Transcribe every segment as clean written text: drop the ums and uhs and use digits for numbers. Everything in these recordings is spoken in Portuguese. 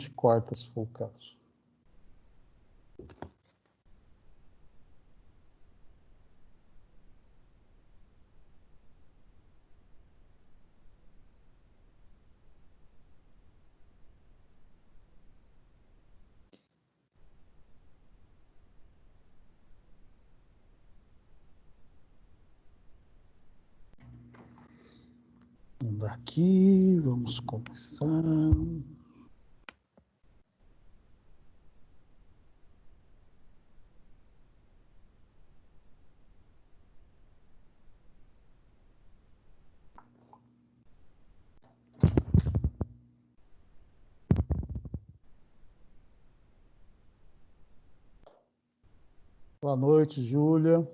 corta se for o caso. Daqui, vamos começar. Boa noite, Júlia.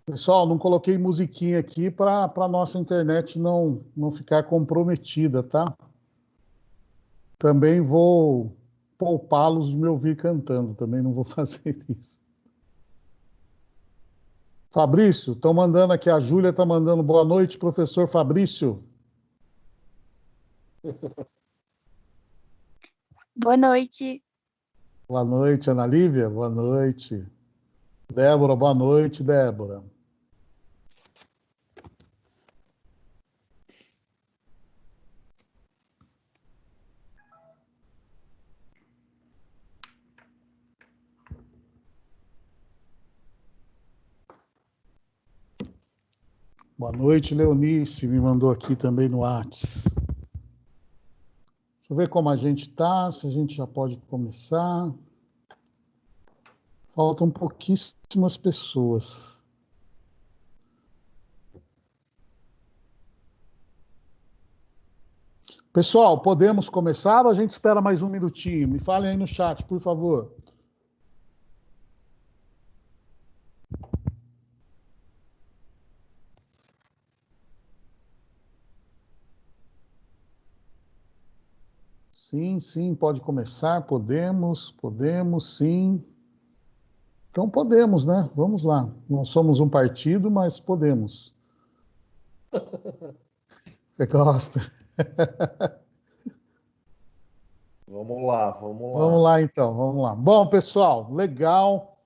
Pessoal, não coloquei musiquinha aqui para a nossa internet não ficar comprometida, tá? Também vou poupá-los de me ouvir cantando, também não vou fazer isso. Fabrício, estão mandando aqui, a Júlia está mandando boa noite, professor Fabrício. Boa noite. Boa noite, Ana Lívia, boa noite. Débora, boa noite, Débora. Boa noite, Leonice, me mandou aqui também no WhatsApp. Deixa eu ver como a gente está, se a gente já pode começar. Faltam pouquíssimas pessoas. Pessoal, podemos começar ou a gente espera mais um minutinho? Me falem aí no chat, por favor. Sim, sim, pode começar, podemos, sim. Então podemos, né? Vamos lá. Não somos um partido, mas podemos. Você gosta? Vamos lá, vamos lá. Vamos lá, então, vamos lá. Bom, pessoal, legal.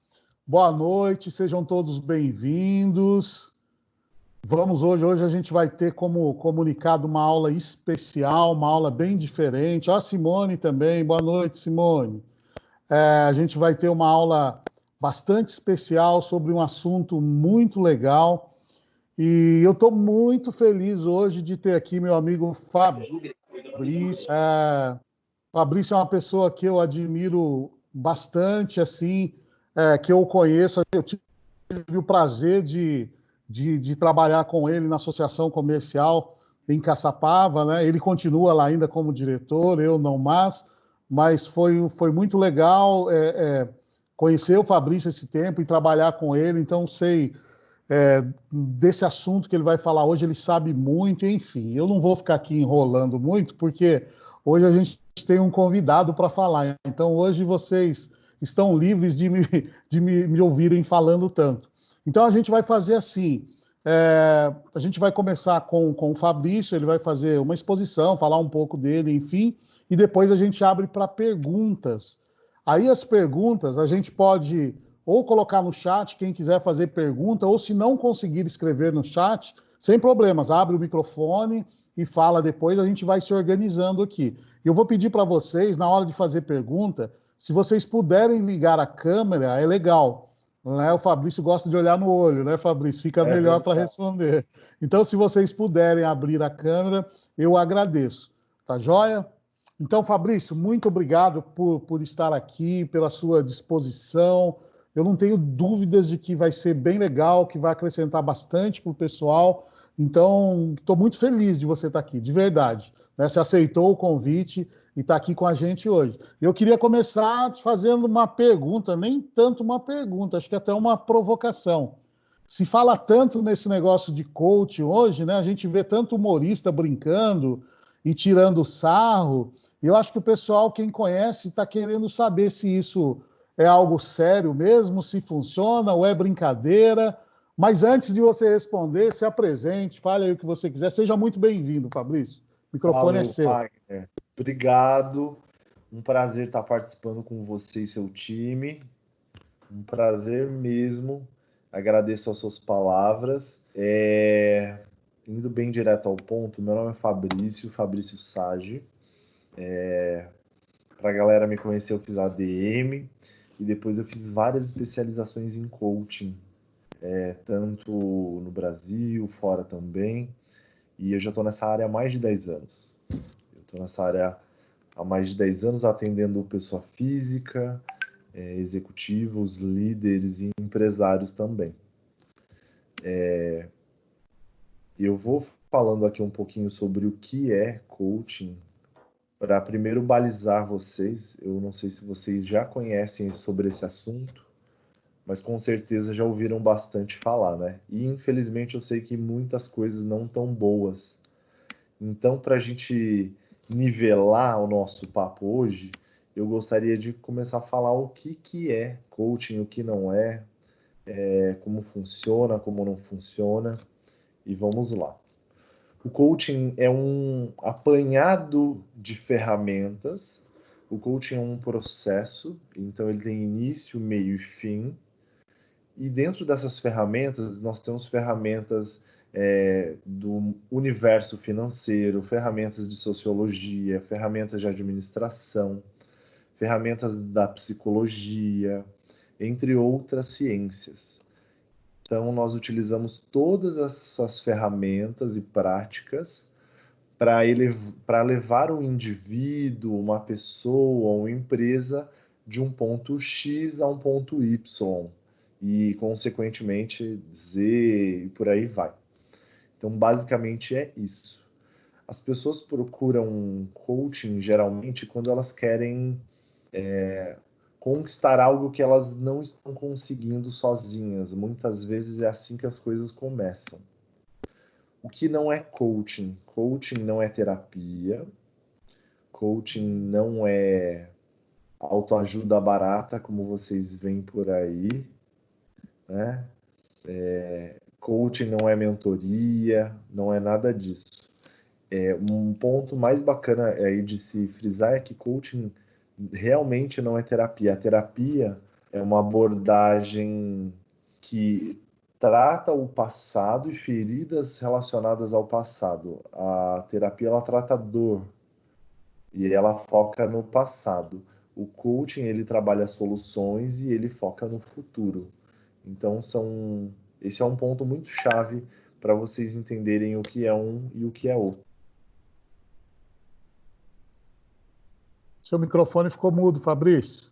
Boa noite, sejam todos bem-vindos. Hoje a gente vai ter como comunicado uma aula especial, uma aula bem diferente. A Simone também, boa noite, Simone. A gente vai ter uma aula bastante especial sobre um assunto muito legal. E eu estou muito feliz hoje de ter aqui meu amigo Fabrício. Fabrício é uma pessoa que eu admiro bastante, assim, que eu conheço. Eu tive o prazer de trabalhar com ele na Associação Comercial em Caçapava, né? Ele continua lá ainda como diretor, eu não mais, mas foi muito legal conhecer o Fabrício esse tempo e trabalhar com ele, então sei desse assunto que ele vai falar hoje, ele sabe muito, enfim. Eu não vou ficar aqui enrolando muito, porque hoje a gente tem um convidado para falar, então hoje vocês estão livres de me ouvirem falando tanto. Então a gente vai fazer assim, a gente vai começar com o Fabrício, ele vai fazer uma exposição, falar um pouco dele, enfim, e depois a gente abre para perguntas. Aí as perguntas a gente pode ou colocar no chat, quem quiser fazer pergunta, ou se não conseguir escrever no chat, sem problemas, abre o microfone e fala depois, a gente vai se organizando aqui. Eu vou pedir para vocês, na hora de fazer pergunta, se vocês puderem ligar a câmera, é legal. Né? O Fabrício gosta de olhar no olho, né, Fabrício? Fica melhor para responder. Então, se vocês puderem abrir a câmera, eu agradeço. Tá joia? Então, Fabrício, muito obrigado por estar aqui, pela sua disposição. Eu não tenho dúvidas de que vai ser bem legal, que vai acrescentar bastante para o pessoal. Então, estou muito feliz de você estar aqui, de verdade. Né? Você aceitou o convite e está aqui com a gente hoje. Eu queria começar fazendo uma pergunta, nem tanto uma pergunta, acho que até uma provocação. Se fala tanto nesse negócio de coach hoje, né? A gente vê tanto humorista brincando e tirando sarro. Eu acho que o pessoal, quem conhece, está querendo saber se isso é algo sério mesmo, se funciona ou é brincadeira. Mas antes de você responder, se apresente, fale aí o que você quiser. Seja muito bem-vindo, Fabrício. O microfone é seu. Wagner. Obrigado. Um prazer estar participando com você e seu time. Um prazer mesmo. Agradeço as suas palavras. Indo bem direto ao ponto, meu nome é Fabrício Sage. Para a galera me conhecer, eu fiz ADM e depois eu fiz várias especializações em coaching, tanto no Brasil, fora também. E eu já estou nessa área há mais de 10 anos. Eu estou nessa área há mais de 10 anos atendendo pessoa física, executivos, líderes e empresários também. Eu vou falando aqui um pouquinho sobre o que é coaching, para primeiro balizar vocês. Eu não sei se vocês já conhecem sobre esse assunto, mas com certeza já ouviram bastante falar, né? E infelizmente eu sei que muitas coisas não tão boas. Então, para a gente nivelar o nosso papo hoje, eu gostaria de começar a falar o que é coaching, o que não é, como funciona, como não funciona, e vamos lá. O coaching é um apanhado de ferramentas. O coaching é um processo, então ele tem início, meio e fim. E dentro dessas ferramentas, nós temos ferramentas do universo financeiro, ferramentas de sociologia, ferramentas de administração, ferramentas da psicologia, entre outras ciências. Então, nós utilizamos todas essas ferramentas e práticas para levar o indivíduo, uma pessoa, uma empresa de um ponto X a um ponto Y e, consequentemente, Z e por aí vai. Então, basicamente é isso. As pessoas procuram coaching geralmente quando elas querem conquistar algo que elas não estão conseguindo sozinhas. Muitas vezes é assim que as coisas começam. O que não é coaching? Coaching não é terapia. Coaching não é autoajuda barata, como vocês veem por aí, né? Coaching não é mentoria, não é nada disso. Um ponto mais bacana aí de se frisar é que coaching realmente não é terapia. A terapia é uma abordagem que trata o passado e feridas relacionadas ao passado. A terapia ela trata dor e ela foca no passado. O coaching ele trabalha soluções e ele foca no futuro. Então esse é um ponto muito chave para vocês entenderem o que é um e o que é outro. Seu microfone ficou mudo, Fabrício.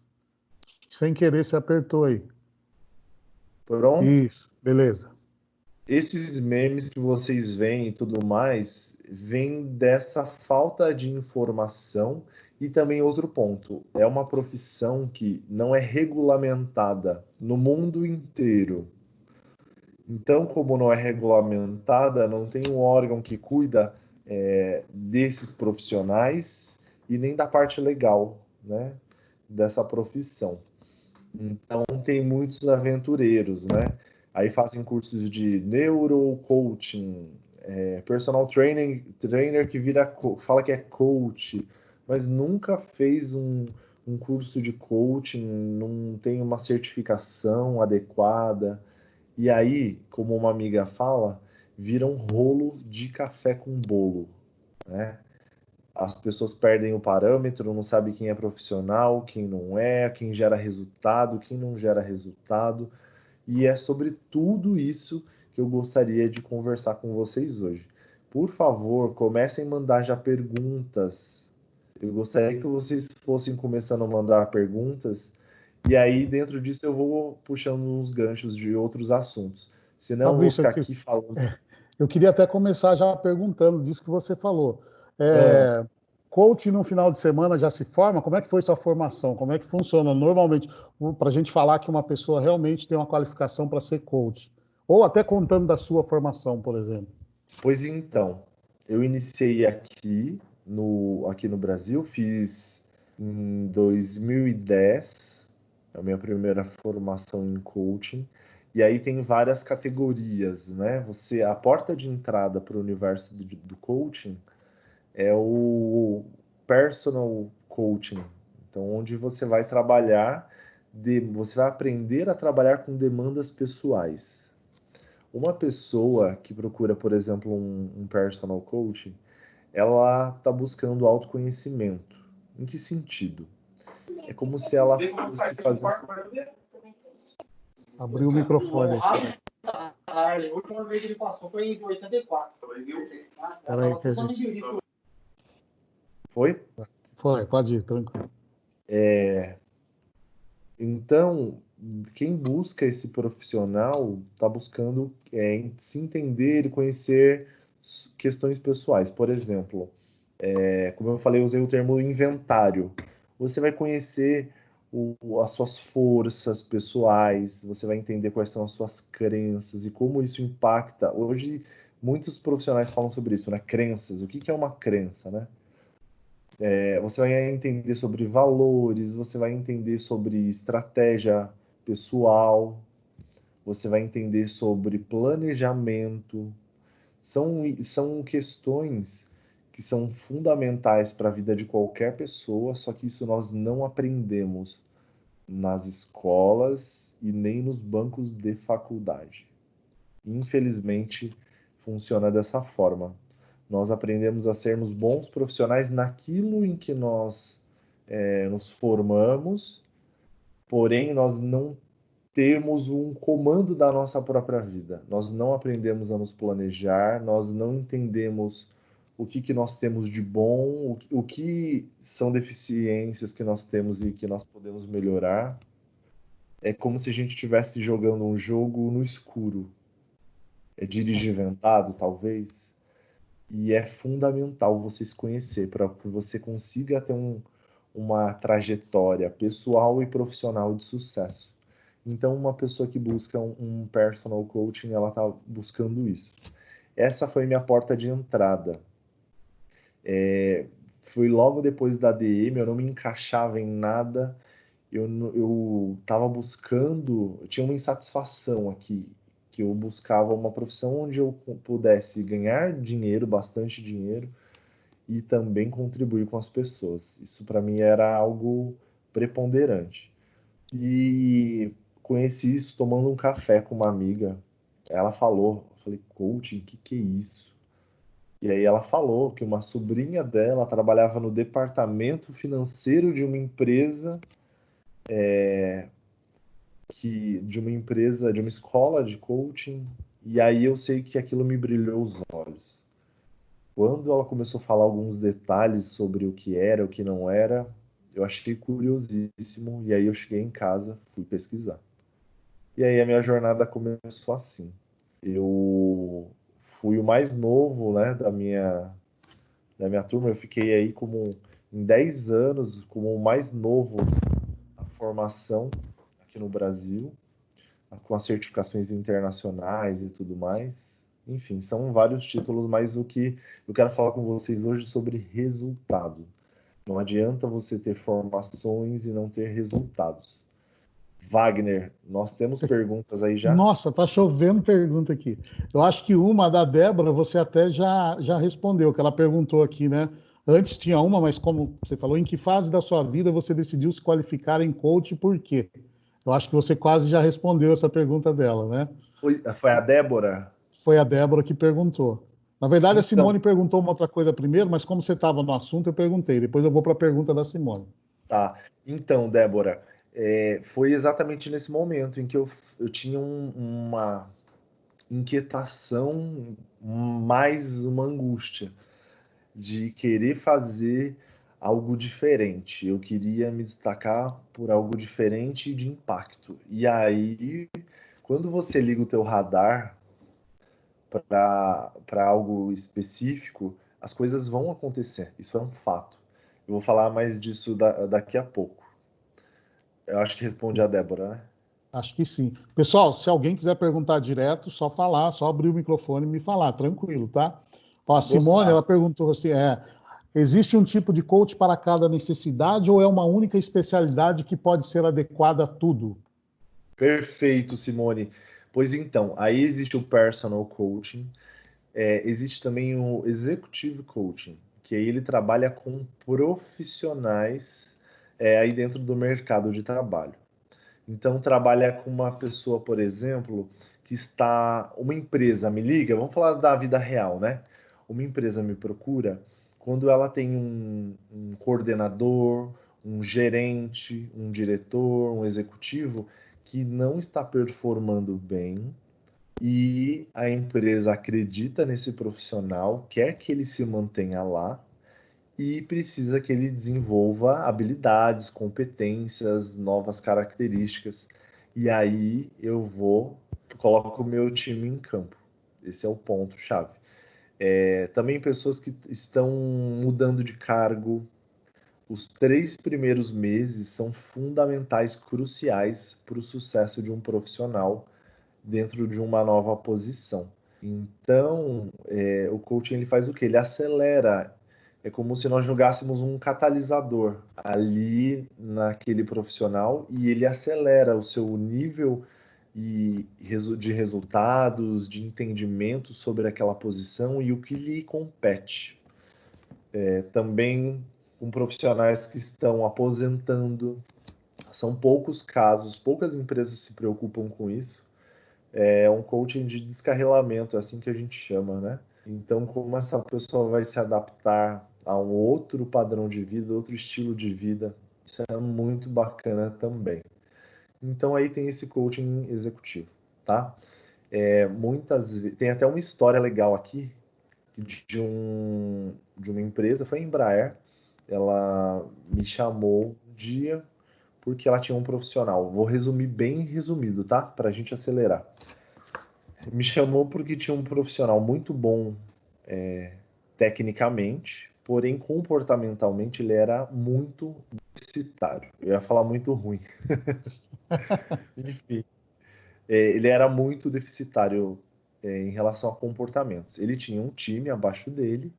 Sem querer, você apertou aí. Pronto? Isso, beleza. Esses memes que vocês veem e tudo mais, vem dessa falta de informação e também outro ponto, é uma profissão que não é regulamentada no mundo inteiro. Então, como não é regulamentada, não tem um órgão que cuida desses profissionais e nem da parte legal, né, dessa profissão. Então, tem muitos aventureiros, né? Aí fazem cursos de neurocoaching, personal trainer que fala que é coach, mas nunca fez um curso de coaching, não tem uma certificação adequada. E aí, como uma amiga fala, vira um rolo de café com bolo, né? As pessoas perdem o parâmetro, não sabe quem é profissional, quem não é, quem gera resultado, quem não gera resultado. E é sobre tudo isso que eu gostaria de conversar com vocês hoje. Por favor, comecem a mandar já perguntas. Eu gostaria que vocês fossem começando a mandar perguntas, e aí dentro disso eu vou puxando uns ganchos de outros assuntos. Senão eu vou Fabrício, ficar aqui falando. eu queria até começar já perguntando disso que você falou. Ah, Coach no final de semana já se forma? Como é que foi sua formação? Como é que funciona normalmente para a gente falar que uma pessoa realmente tem uma qualificação para ser coach? Ou até contando da sua formação, por exemplo. pois então, eu iniciei aqui no Brasil, fiz em 2010 a minha primeira formação em coaching. E aí tem várias categorias, né? A porta de entrada para o universo do coaching é o personal coaching, então onde você vai você vai aprender a trabalhar com demandas pessoais. Uma pessoa que procura, por exemplo, um personal coaching, ela está buscando autoconhecimento. Em que sentido? É como se ela fosse fazer. Abriu o microfone aqui. A última vez que ele passou foi em 84. Peraí que a gente... Foi? Foi, pode ir, tranquilo. Então, quem busca esse profissional está buscando se entender e conhecer questões pessoais. Por exemplo, como eu falei, eu usei o termo inventário. Você vai conhecer as suas forças pessoais, você vai entender quais são as suas crenças e como isso impacta. Hoje, muitos profissionais falam sobre isso, né? Crenças. O que é uma crença, né? Você vai entender sobre valores, você vai entender sobre estratégia pessoal, você vai entender sobre planejamento. São questões que são fundamentais para a vida de qualquer pessoa, só que isso nós não aprendemos nas escolas e nem nos bancos de faculdade. Infelizmente, funciona dessa forma. Nós aprendemos a sermos bons profissionais naquilo em que nós nos formamos, porém nós não temos um comando da nossa própria vida. Nós não aprendemos a nos planejar, nós não entendemos o que nós temos de bom, o que são deficiências que nós temos e que nós podemos melhorar. É como se a gente estivesse jogando um jogo no escuro. É dirigir ventado, talvez. E é fundamental você se conhecer para que você consiga ter uma trajetória pessoal e profissional de sucesso. Então, uma pessoa que busca um personal coaching, ela está buscando isso. Essa foi minha porta de entrada. Foi logo depois da ADM, eu não me encaixava em nada, eu estava buscando, eu tinha uma insatisfação aqui, que eu buscava uma profissão onde eu pudesse ganhar dinheiro, bastante dinheiro, e também contribuir com as pessoas. Isso para mim era algo preponderante. E conheci isso tomando um café com uma amiga. Ela falou, eu falei, coaching, o que é isso? E aí ela falou que uma sobrinha dela trabalhava no departamento financeiro de uma empresa, de uma escola de coaching, e aí eu sei que aquilo me brilhou os olhos. Quando ela começou a falar alguns detalhes sobre o que era, o que não era, eu achei curiosíssimo, e aí eu cheguei em casa, fui pesquisar. E aí a minha jornada começou assim. Eu fui o mais novo, né, da minha turma, eu fiquei aí em 10 anos como o mais novo na formação aqui no Brasil, com as certificações internacionais e tudo mais. Enfim, são vários títulos, mas o que eu quero falar com vocês hoje sobre resultado. Não adianta você ter formações e não ter resultados. Wagner, nós temos perguntas aí já? Nossa, tá chovendo pergunta aqui. Eu acho que uma da Débora você até já respondeu, que ela perguntou aqui, né? Antes tinha uma, mas como você falou, em que fase da sua vida você decidiu se qualificar em coach e por quê? Eu acho que você quase já respondeu essa pergunta dela, né? Foi a Débora? Foi a Débora que perguntou. Na verdade, a Então, Simone perguntou uma outra coisa primeiro, mas como você estava no assunto, eu perguntei. Depois eu vou para a pergunta da Simone. tá. Então, Débora, foi exatamente nesse momento em que eu tinha uma inquietação, mais uma angústia de querer fazer algo diferente. Eu queria me destacar por algo diferente e de impacto. E aí, quando você liga o teu radar para algo específico, as coisas vão acontecer. Isso é um fato. Eu vou falar mais disso daqui a pouco. Eu acho que responde a Débora, né? Acho que sim. Pessoal, se alguém quiser perguntar direto, só falar, só abrir o microfone e me falar, tranquilo, tá? Ó, a Simone, Gostar. ela perguntou assim, existe um tipo de coach para cada necessidade ou é uma única especialidade que pode ser adequada a tudo? Perfeito, Simone. Pois então, aí existe o personal coaching, existe também o executive coaching, que aí ele trabalha com profissionais aí dentro do mercado de trabalho. Então, trabalha com uma pessoa, por exemplo, que está... Uma empresa me liga, vamos falar da vida real, né? Uma empresa me procura quando ela tem um coordenador, um gerente, um diretor, um executivo que não está performando bem e a empresa acredita nesse profissional, quer que ele se mantenha lá e precisa que ele desenvolva habilidades, competências, novas características. E aí coloco o meu time em campo. Esse é o ponto-chave. Também pessoas que estão mudando de cargo. Os 3 primeiros meses são fundamentais, cruciais para o sucesso de um profissional dentro de uma nova posição. Então, o coaching ele faz o quê? Ele acelera. É como se nós jogássemos um catalisador ali naquele profissional e ele acelera o seu nível de resultados, de entendimento sobre aquela posição e o que lhe compete. Também com profissionais que estão aposentando. São poucos casos, poucas empresas se preocupam com isso. É um coaching de descarrilamento, é assim que a gente chama, né? Então, como essa pessoa vai se adaptar a um outro padrão de vida, outro estilo de vida, isso é muito bacana também. Então, aí tem esse coaching executivo, tá? Tem até uma história legal aqui de uma empresa, foi a Embraer, ela me chamou um dia porque ela tinha um profissional. Vou resumir bem resumido, tá? Para a gente acelerar. Me chamou porque tinha um profissional muito bom tecnicamente, porém comportamentalmente ele era muito deficitário. Eu ia falar muito ruim. Enfim, ele era muito deficitário em relação a comportamentos. Ele tinha um time abaixo dele,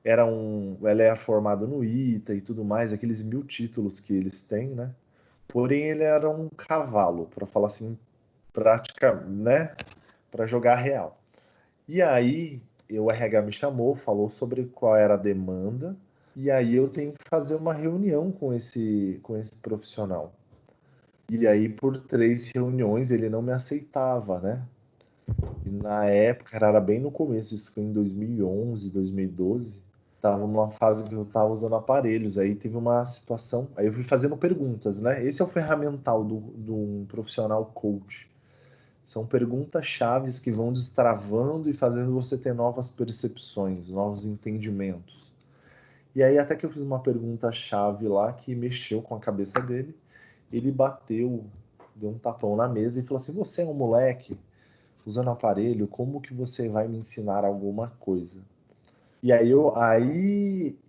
ele é formado no ITA e tudo mais, aqueles 1000 títulos que eles têm, né? Porém, ele era um cavalo, para falar assim, prática, né? Para jogar real. E aí, o RH me chamou, falou sobre qual era a demanda, e aí eu tenho que fazer uma reunião com esse profissional. E aí, por 3 reuniões, ele não me aceitava, né? E na época, era bem no começo, isso foi em 2011, 2012. Estava numa fase que eu estava usando aparelhos, aí teve uma situação, aí eu fui fazendo perguntas, né? Esse é o ferramental do um profissional coach. São perguntas chaves que vão destravando e fazendo você ter novas percepções, novos entendimentos. E aí até que eu fiz uma pergunta chave lá que mexeu com a cabeça dele, ele bateu, deu um tapão na mesa e falou assim: "Você é um moleque usando aparelho, como que você vai me ensinar alguma coisa?" E aí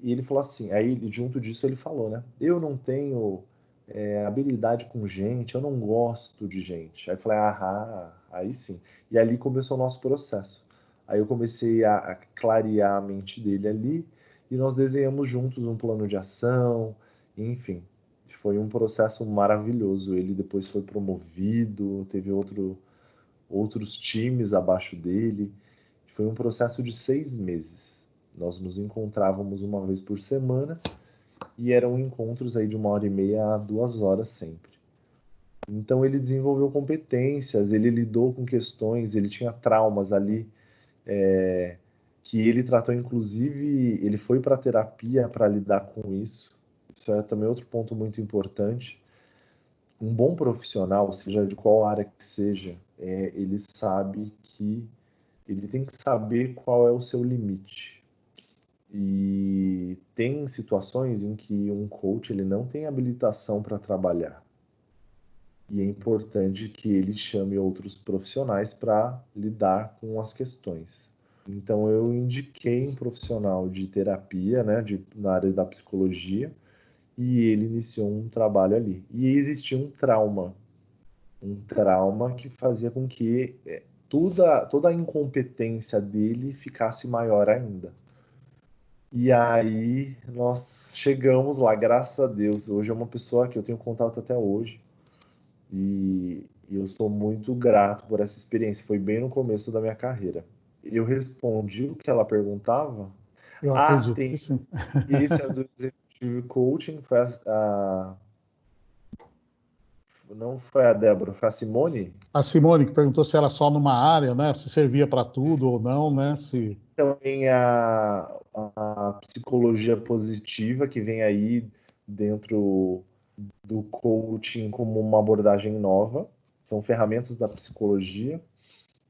ele falou assim, aí junto disso ele falou, né? Eu não tenho habilidade com gente, eu não gosto de gente. Aí eu falei, aí sim. E ali começou o nosso processo. Aí eu comecei a clarear a mente dele ali e nós desenhamos juntos um plano de ação, enfim. Foi um processo maravilhoso. Ele depois foi promovido, teve outros times abaixo dele. Foi um processo de 6 meses. Nós nos encontrávamos uma vez por semana e eram encontros aí de 1h30 a 2 horas sempre. Então ele desenvolveu competências, ele lidou com questões, ele tinha traumas ali que ele tratou, inclusive, ele foi para terapia para lidar com isso. Isso é também outro ponto muito importante. Um bom profissional, seja de qual área que seja, ele sabe que ele tem que saber qual é o seu limite. E tem situações em que um coach ele não tem habilitação para trabalhar. E é importante que ele chame outros profissionais para lidar com as questões. Então eu indiquei um profissional de terapia, né, na área da psicologia, e ele iniciou um trabalho ali. E existia um trauma que fazia com que toda a incompetência dele ficasse maior ainda. E aí nós chegamos lá, graças a Deus. Hoje é uma pessoa que eu tenho contato até hoje. E eu sou muito grato por essa experiência. Foi bem no começo da minha carreira. Eu respondi o que ela perguntava. Eu Ah, acredito que tem. sim. Esse é do Executive Coaching, foi não foi a Débora, foi a Simone. A Simone que perguntou se era só numa área, né? Se servia para tudo ou não, né? Se... Também a psicologia positiva, que vem aí dentro do coaching como uma abordagem nova. São ferramentas da psicologia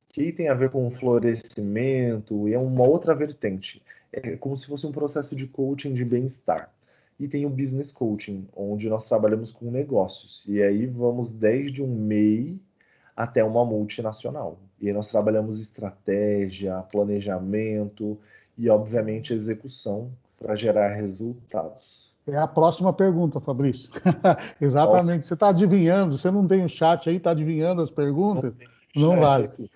que tem a ver com florescimento e é uma outra vertente. É como se fosse um processo de coaching de bem-estar. E tem o business coaching, onde nós trabalhamos com negócios. E aí vamos desde um MEI até uma multinacional. E aí nós trabalhamos estratégia, planejamento e, obviamente, execução para gerar resultados. É a próxima pergunta, Fabrício. Nossa, Exatamente. Você está adivinhando, você não tem o chat aí, está adivinhando as não perguntas? tem Não chat vale. aqui.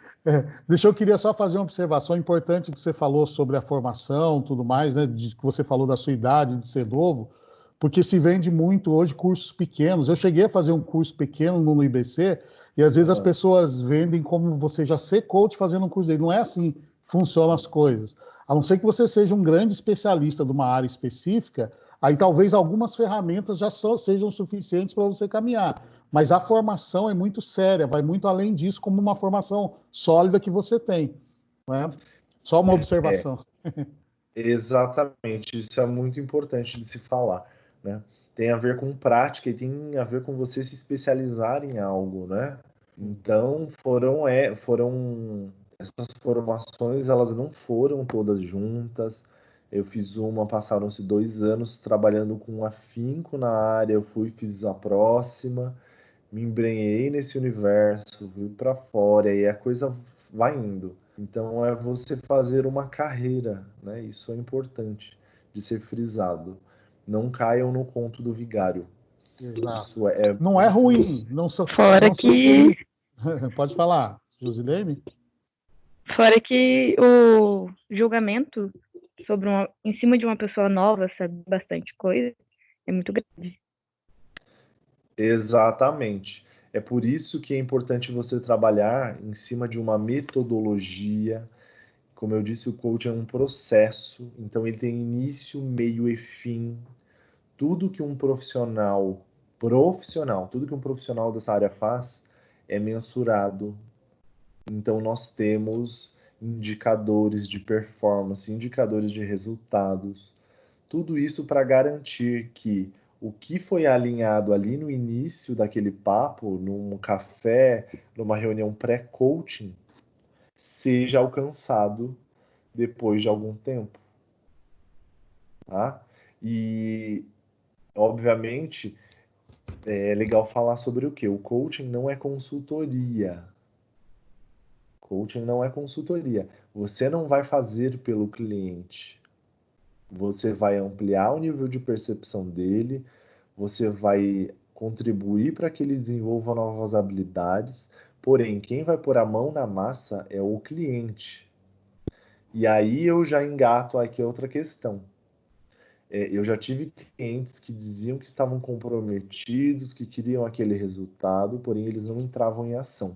Eu queria só fazer uma observação importante que você falou sobre a formação, tudo mais, né? Que você falou da sua idade, de ser novo, porque se vende muito hoje cursos pequenos. Eu cheguei a fazer um curso pequeno no IBC e às vezes as Aham. pessoas vendem como você já ser coach fazendo um curso dele. Não é assim que funcionam as coisas. A não ser que você seja um grande especialista de uma área específica, aí talvez algumas ferramentas já sejam suficientes para você caminhar. Mas a formação é muito séria, vai muito além disso, como uma formação sólida que você tem, né? Só uma É, observação. exatamente, isso é muito importante de se falar, né? Tem a ver com prática e tem a ver com você se especializar em algo, né? Então foram essas formações, elas não foram todas juntas. Eu fiz uma, passaram-se 2 anos trabalhando com afinco na área, eu fiz a próxima, me embrenhei nesse universo, fui para fora e a coisa vai indo. Então é você fazer uma carreira, né? Isso é importante de ser frisado. Não caiam no conto do vigário. Exato. Isso é Não é muito. ruim, não sou, Fora não sei se todo que, mundo... Pode falar, Josilene? fora que o julgamento em cima de uma pessoa nova, sabe bastante coisa, é muito grande. Exatamente. É por isso que é importante você trabalhar em cima de uma metodologia. Como eu disse, o coaching é um processo, então ele tem início, meio e fim. Tudo que um tudo que um profissional dessa área faz é mensurado. Então nós temos indicadores de performance, indicadores de resultados. Tudo isso para garantir que o que foi alinhado ali no início daquele papo, num café, numa reunião pré-coaching, seja alcançado depois de algum tempo, tá? E, obviamente, é legal falar sobre o que? O coaching não é consultoria. Coaching não é consultoria. Você não vai fazer pelo cliente. Você vai ampliar o nível de percepção dele, você vai contribuir para que ele desenvolva novas habilidades, porém, quem vai pôr a mão na massa é o cliente. E aí eu já engato aqui outra questão. Eu já tive clientes que diziam que estavam comprometidos, que queriam aquele resultado, porém eles não entravam em ação.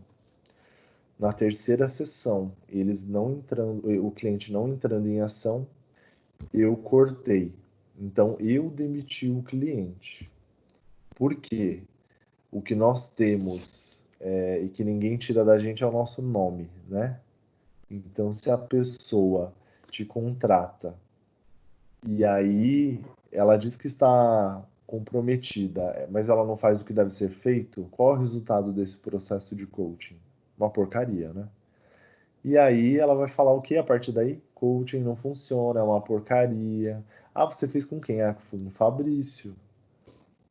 Na terceira sessão, o cliente não entrando em ação, eu cortei. Então eu demiti o cliente. Por quê? O que nós temos e que ninguém tira da gente é o nosso nome, né? Então, se a pessoa te contrata e aí ela diz que está comprometida, mas ela não faz o que deve ser feito, qual é o resultado desse processo de coaching? Uma porcaria, né? E aí ela vai falar o que a partir daí? Coaching não funciona, é uma porcaria. Ah, você fez com quem? Ah, foi com o Fabrício.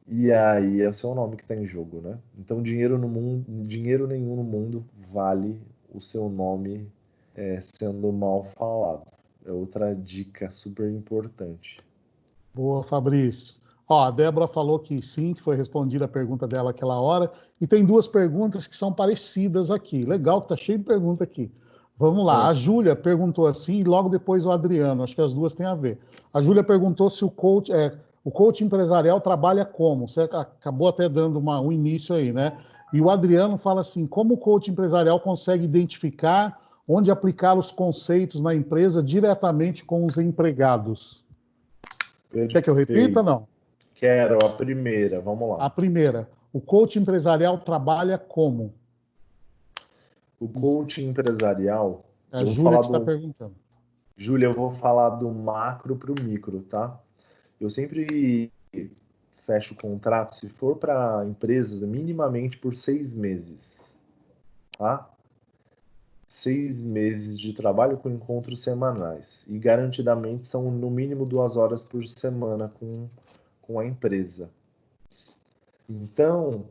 E aí é o seu nome que está em jogo, né? Então dinheiro no mundo, dinheiro nenhum no mundo vale o seu nome sendo mal falado. É outra dica super importante. Boa, Fabrício. Ó, a Débora falou que sim, que foi respondida a pergunta dela aquela hora. E tem duas perguntas que são parecidas aqui. Legal que tá cheio de pergunta aqui. Vamos lá. Ah, A Júlia perguntou assim, e logo depois o Adriano. Acho que as duas têm a ver. A Júlia perguntou se o coach empresarial trabalha como? Você acabou até dando um início aí, né? E o Adriano fala assim: como o coach empresarial consegue identificar onde aplicar os conceitos na empresa diretamente com os empregados. Quer que eu repita, não? Quero a primeira, vamos A lá. primeira, o coach empresarial trabalha como? O coaching empresarial, É a eu vou Júlia falar que está do... perguntando. Júlia, eu vou falar do macro para o micro, tá? Eu sempre fecho o contrato, se for para empresas, minimamente por 6 meses, tá? 6 meses de trabalho com encontros semanais. E garantidamente são no mínimo 2 horas por semana com a empresa. Então,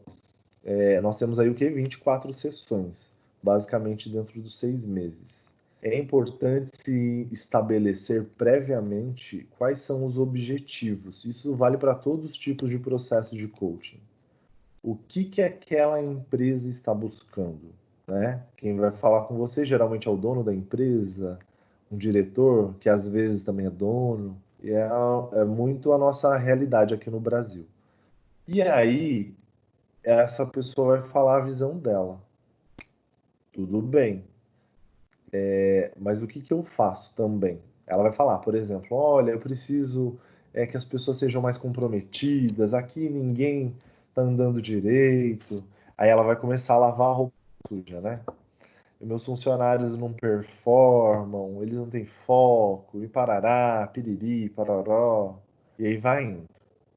nós temos aí o quê? 24 sessões, basicamente dentro dos 6 meses. É importante se estabelecer previamente quais são os objetivos. Isso vale para todos os tipos de processo de coaching. O que aquela empresa está buscando, né? Quem vai falar com você geralmente é o dono da empresa, um diretor, que às vezes também é dono, e é muito a nossa realidade aqui no Brasil. E aí, essa pessoa vai falar a visão dela. Tudo bem. Mas o que eu faço também? Ela vai falar, por exemplo, olha, eu preciso que as pessoas sejam mais comprometidas, aqui ninguém tá andando direito. Aí ela vai começar a lavar a roupa suja, né? E meus funcionários não performam, eles não têm foco, e parará, piriri, pararó, e aí vai indo.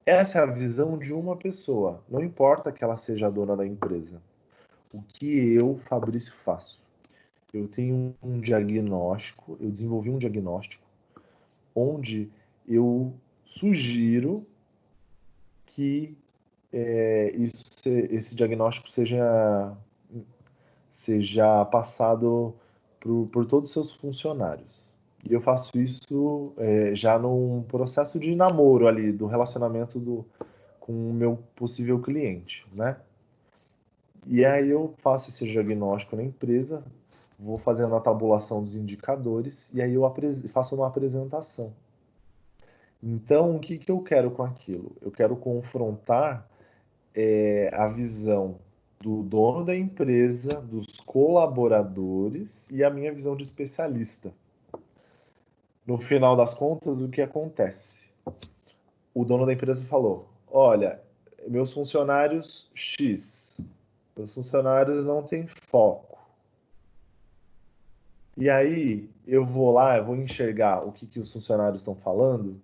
Essa é a visão de uma pessoa, não importa que ela seja a dona da empresa. O que eu, Fabrício, faço? Eu tenho um diagnóstico, eu desenvolvi um diagnóstico onde eu sugiro que esse diagnóstico seja passado por todos os seus funcionários. E eu faço isso já num processo de namoro ali, do relacionamento com o meu possível cliente, né? E aí eu faço esse diagnóstico na empresa, vou fazendo a tabulação dos indicadores e aí eu faço uma apresentação. Então, o que eu quero com aquilo? Eu quero confrontar a visão do dono da empresa, dos colaboradores e a minha visão de especialista. No final das contas, o que acontece? O dono da empresa falou: olha, meus funcionários X, meus funcionários não têm foco. E aí eu vou lá, eu vou enxergar o que os funcionários estão falando,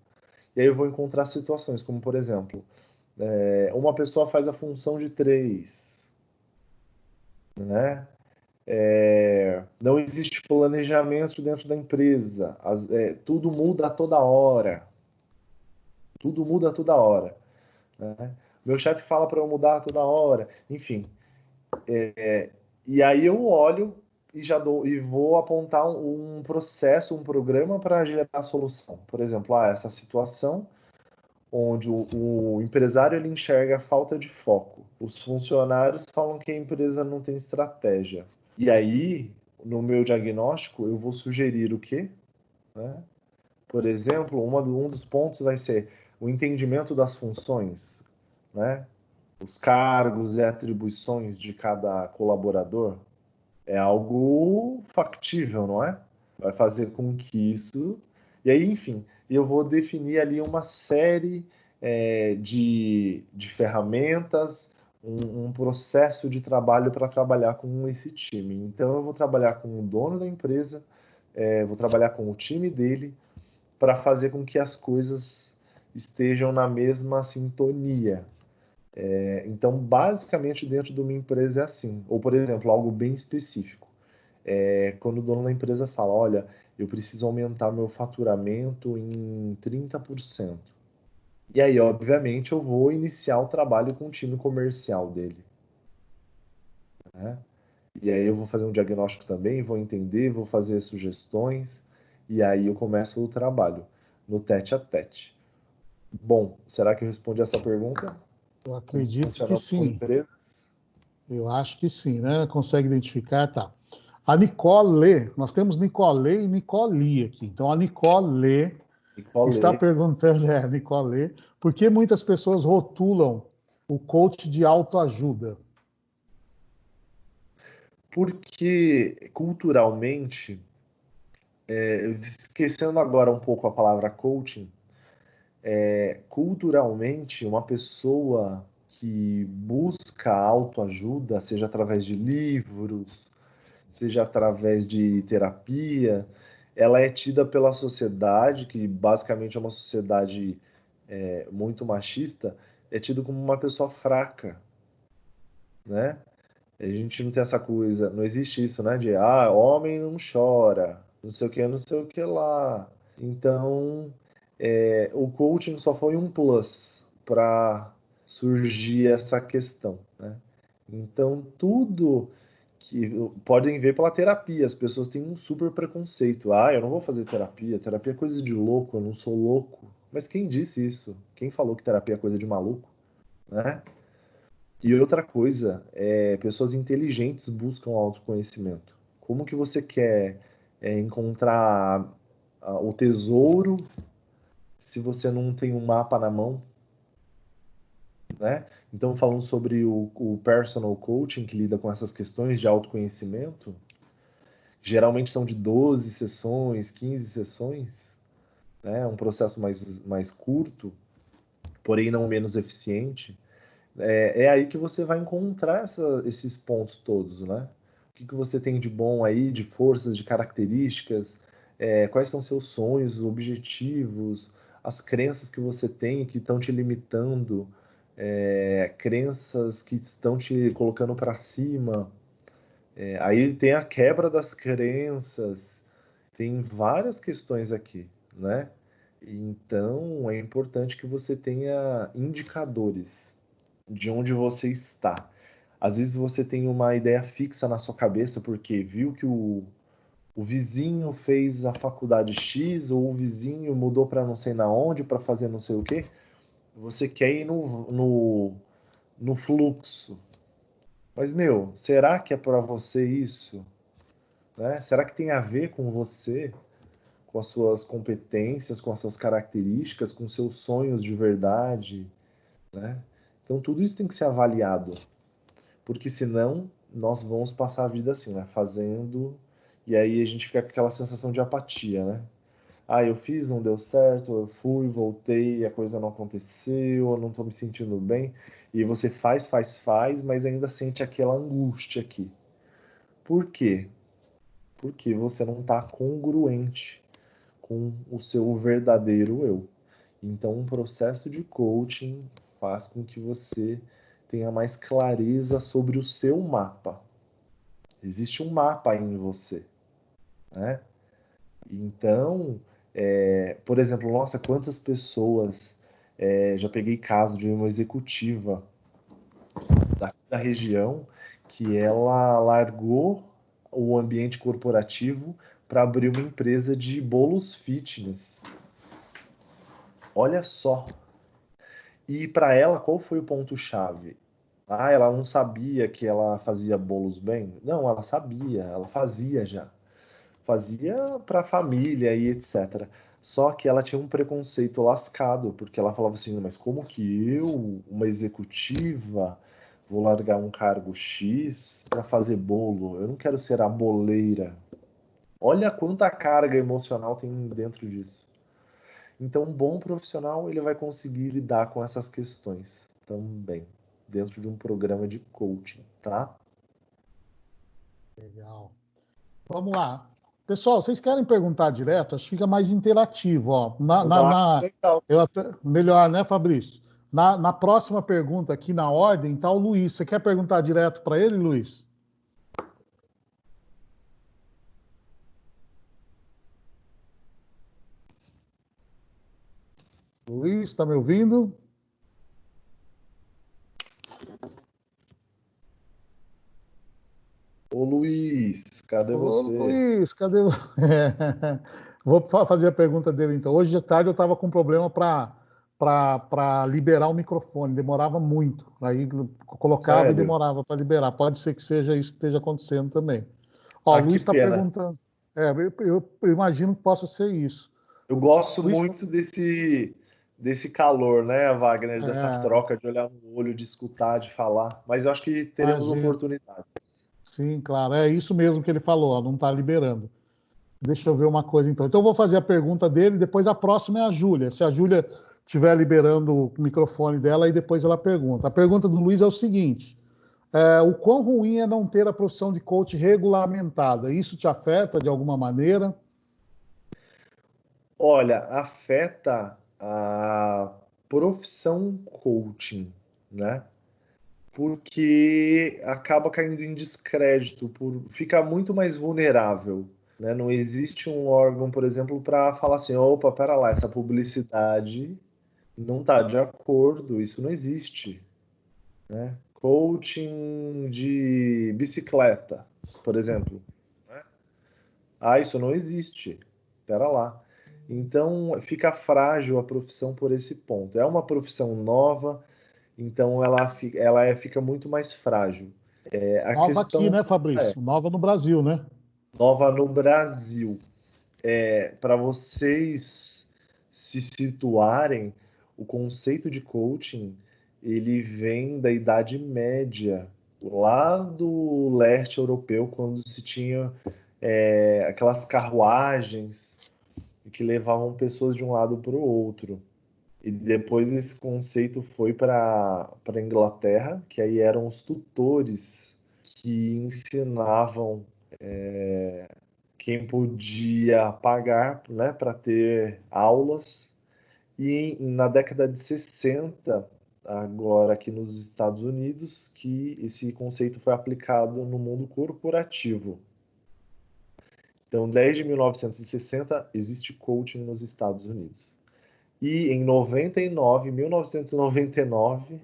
e aí eu vou encontrar situações, como por exemplo, uma pessoa faz a função de 3, né? Não existe planejamento dentro da empresa, tudo muda a toda hora. Tudo muda a toda hora. Né? Meu chefe fala para eu mudar a toda hora, enfim. E aí eu olho e vou apontar um processo, um programa para gerar a solução. Por exemplo, essa situação onde o empresário ele enxerga a falta de foco. Os funcionários falam que a empresa não tem estratégia. E aí, no meu diagnóstico, eu vou sugerir o quê? Né? Por exemplo, um dos pontos vai ser o entendimento das funções, né? Os cargos e atribuições de cada colaborador. É algo factível, não é? Vai fazer com que isso... E aí, enfim, eu vou definir ali uma série de ferramentas, um processo de trabalho para trabalhar com esse time. Então, eu vou trabalhar com o dono da empresa, vou trabalhar com o time dele, para fazer com que as coisas estejam na mesma sintonia. Então, basicamente, dentro de uma empresa é assim. Ou, por exemplo, algo bem específico. Quando o dono da empresa fala, olha, eu preciso aumentar meu faturamento em 30%. E aí, obviamente, eu vou iniciar o trabalho com o time comercial dele. Né? E aí eu vou fazer um diagnóstico também, vou entender, vou fazer sugestões, e aí eu começo o trabalho no tete a tete. Bom, será que eu respondi essa pergunta? Eu Como acredito que funcionamos com sim. empresas? Eu acho que sim, né? Consegue identificar, tá. A Nicole, nós temos Nicole e Nicole aqui. Então, a Nicole está Nicole, perguntando, Nicole, por que muitas pessoas rotulam o coach de autoajuda? Porque culturalmente, esquecendo agora um pouco a palavra coaching, culturalmente, uma pessoa que busca autoajuda, seja através de livros, seja através de terapia, ela é tida pela sociedade, que basicamente é uma sociedade muito machista, é tido como uma pessoa fraca, né? A gente não tem essa coisa, não existe isso, né? De, homem não chora, não sei o que, não sei o que lá. Então, o coaching só foi um plus para surgir essa questão, né? Então, tudo que podem ver pela terapia, as pessoas têm um super preconceito. Eu não vou fazer terapia, terapia é coisa de louco, eu não sou louco. Mas quem disse isso? Quem falou que terapia é coisa de maluco, né? E outra coisa, pessoas inteligentes buscam autoconhecimento. Como que você quer encontrar o tesouro se você não tem um mapa na mão, né? Então, falando sobre o personal coaching, que lida com essas questões de autoconhecimento, geralmente são de 12 sessões, 15 sessões, né? Um processo mais curto, porém não menos eficiente. É aí que você vai encontrar esses pontos todos, né? O que você tem de bom aí, de forças, de características, quais são seus sonhos, objetivos, as crenças que você tem que estão te limitando, crenças que estão te colocando para cima. Aí tem a quebra das crenças, tem várias questões aqui, né? Então é importante que você tenha indicadores de onde você está. Às vezes você tem uma ideia fixa na sua cabeça porque viu que o vizinho fez a faculdade X ou o vizinho mudou para não sei na onde para fazer não sei o quê. Você quer ir no fluxo. Mas, meu, será que é para você isso? Né? Será que tem a ver com você, com as suas competências, com as suas características, com seus sonhos de verdade? Né? Então, tudo isso tem que ser avaliado. Porque senão nós vamos passar a vida assim, né? Fazendo, e aí a gente fica com aquela sensação de apatia, né? Eu fiz, não deu certo, eu fui, voltei, a coisa não aconteceu, eu não tô me sentindo bem. E você faz, mas ainda sente aquela angústia aqui. Por quê? Porque você não está congruente com o seu verdadeiro eu. Então, um processo de coaching faz com que você tenha mais clareza sobre o seu mapa. Existe um mapa aí em você, né? Então, por exemplo, nossa, quantas pessoas já peguei caso de uma executiva daqui da região que ela largou o ambiente corporativo para abrir uma empresa de bolos fitness. Olha só. E para ela, qual foi o ponto-chave? Ela não sabia que ela fazia bolos bem? Não, ela sabia, ela fazia já. Fazia para a família e etc. Só que ela tinha um preconceito lascado, porque ela falava assim, mas como que eu, uma executiva, vou largar um cargo X para fazer bolo? Eu não quero ser a boleira. Olha quanta carga emocional tem dentro disso. Então, um bom profissional, ele vai conseguir lidar com essas questões também, dentro de um programa de coaching, tá? Legal. Vamos lá. Pessoal, vocês querem perguntar direto? Acho que fica mais interativo. Ó. Eu acho legal. Melhor, né, Fabrício? Na próxima pergunta, aqui na ordem, está o Luiz. Você quer perguntar direto para ele, Luiz? Luiz, está me ouvindo? Ô Luiz, cadê Ô, você? Luiz, cadê você? Vou fazer a pergunta dele então. Hoje de tarde eu estava com problema para liberar o microfone, demorava muito. Aí colocava e Sério? demorava para liberar. Pode ser que seja isso que esteja acontecendo também. Ó, o Que Luiz está pena. perguntando. Eu imagino que possa ser isso. Eu gosto Luiz, muito desse calor, né, Wagner? Dessa é, troca de olhar no olho, de escutar, de falar. Mas eu acho que teremos imagino. oportunidades. Sim, claro. É isso mesmo que ele falou, ó, não está liberando. Deixa eu ver uma coisa então. Então eu vou fazer a pergunta dele, depois a próxima é a Júlia. Se a Júlia estiver liberando o microfone dela, aí depois ela pergunta. A pergunta do Luiz é o seguinte: o quão ruim é não ter a profissão de coach regulamentada? Isso te afeta de alguma maneira? Olha, afeta a profissão coaching, né? Porque acaba caindo em descrédito, fica muito mais vulnerável, né? Não existe um órgão, por exemplo, para falar assim, opa, pera lá, essa publicidade não está de acordo, isso não existe, né? Coaching de bicicleta, por exemplo, né? Ah, isso não existe. Pera lá. Então fica frágil a profissão por esse ponto. É uma profissão nova, então fica muito mais frágil. A Nova aqui, questão né, é Fabrício? Nova no Brasil, né? nova no Brasil. Para vocês se situarem, o conceito de coaching ele vem da Idade Média, lá do leste europeu, quando se tinha aquelas carruagens que levavam pessoas de um lado para o outro. E depois esse conceito foi para a Inglaterra, que aí eram os tutores que ensinavam quem podia pagar, né, para ter aulas. E na década de 60, agora aqui nos Estados Unidos, que esse conceito foi aplicado no mundo corporativo. Então, desde 1960, existe coaching nos Estados Unidos. E em 1999,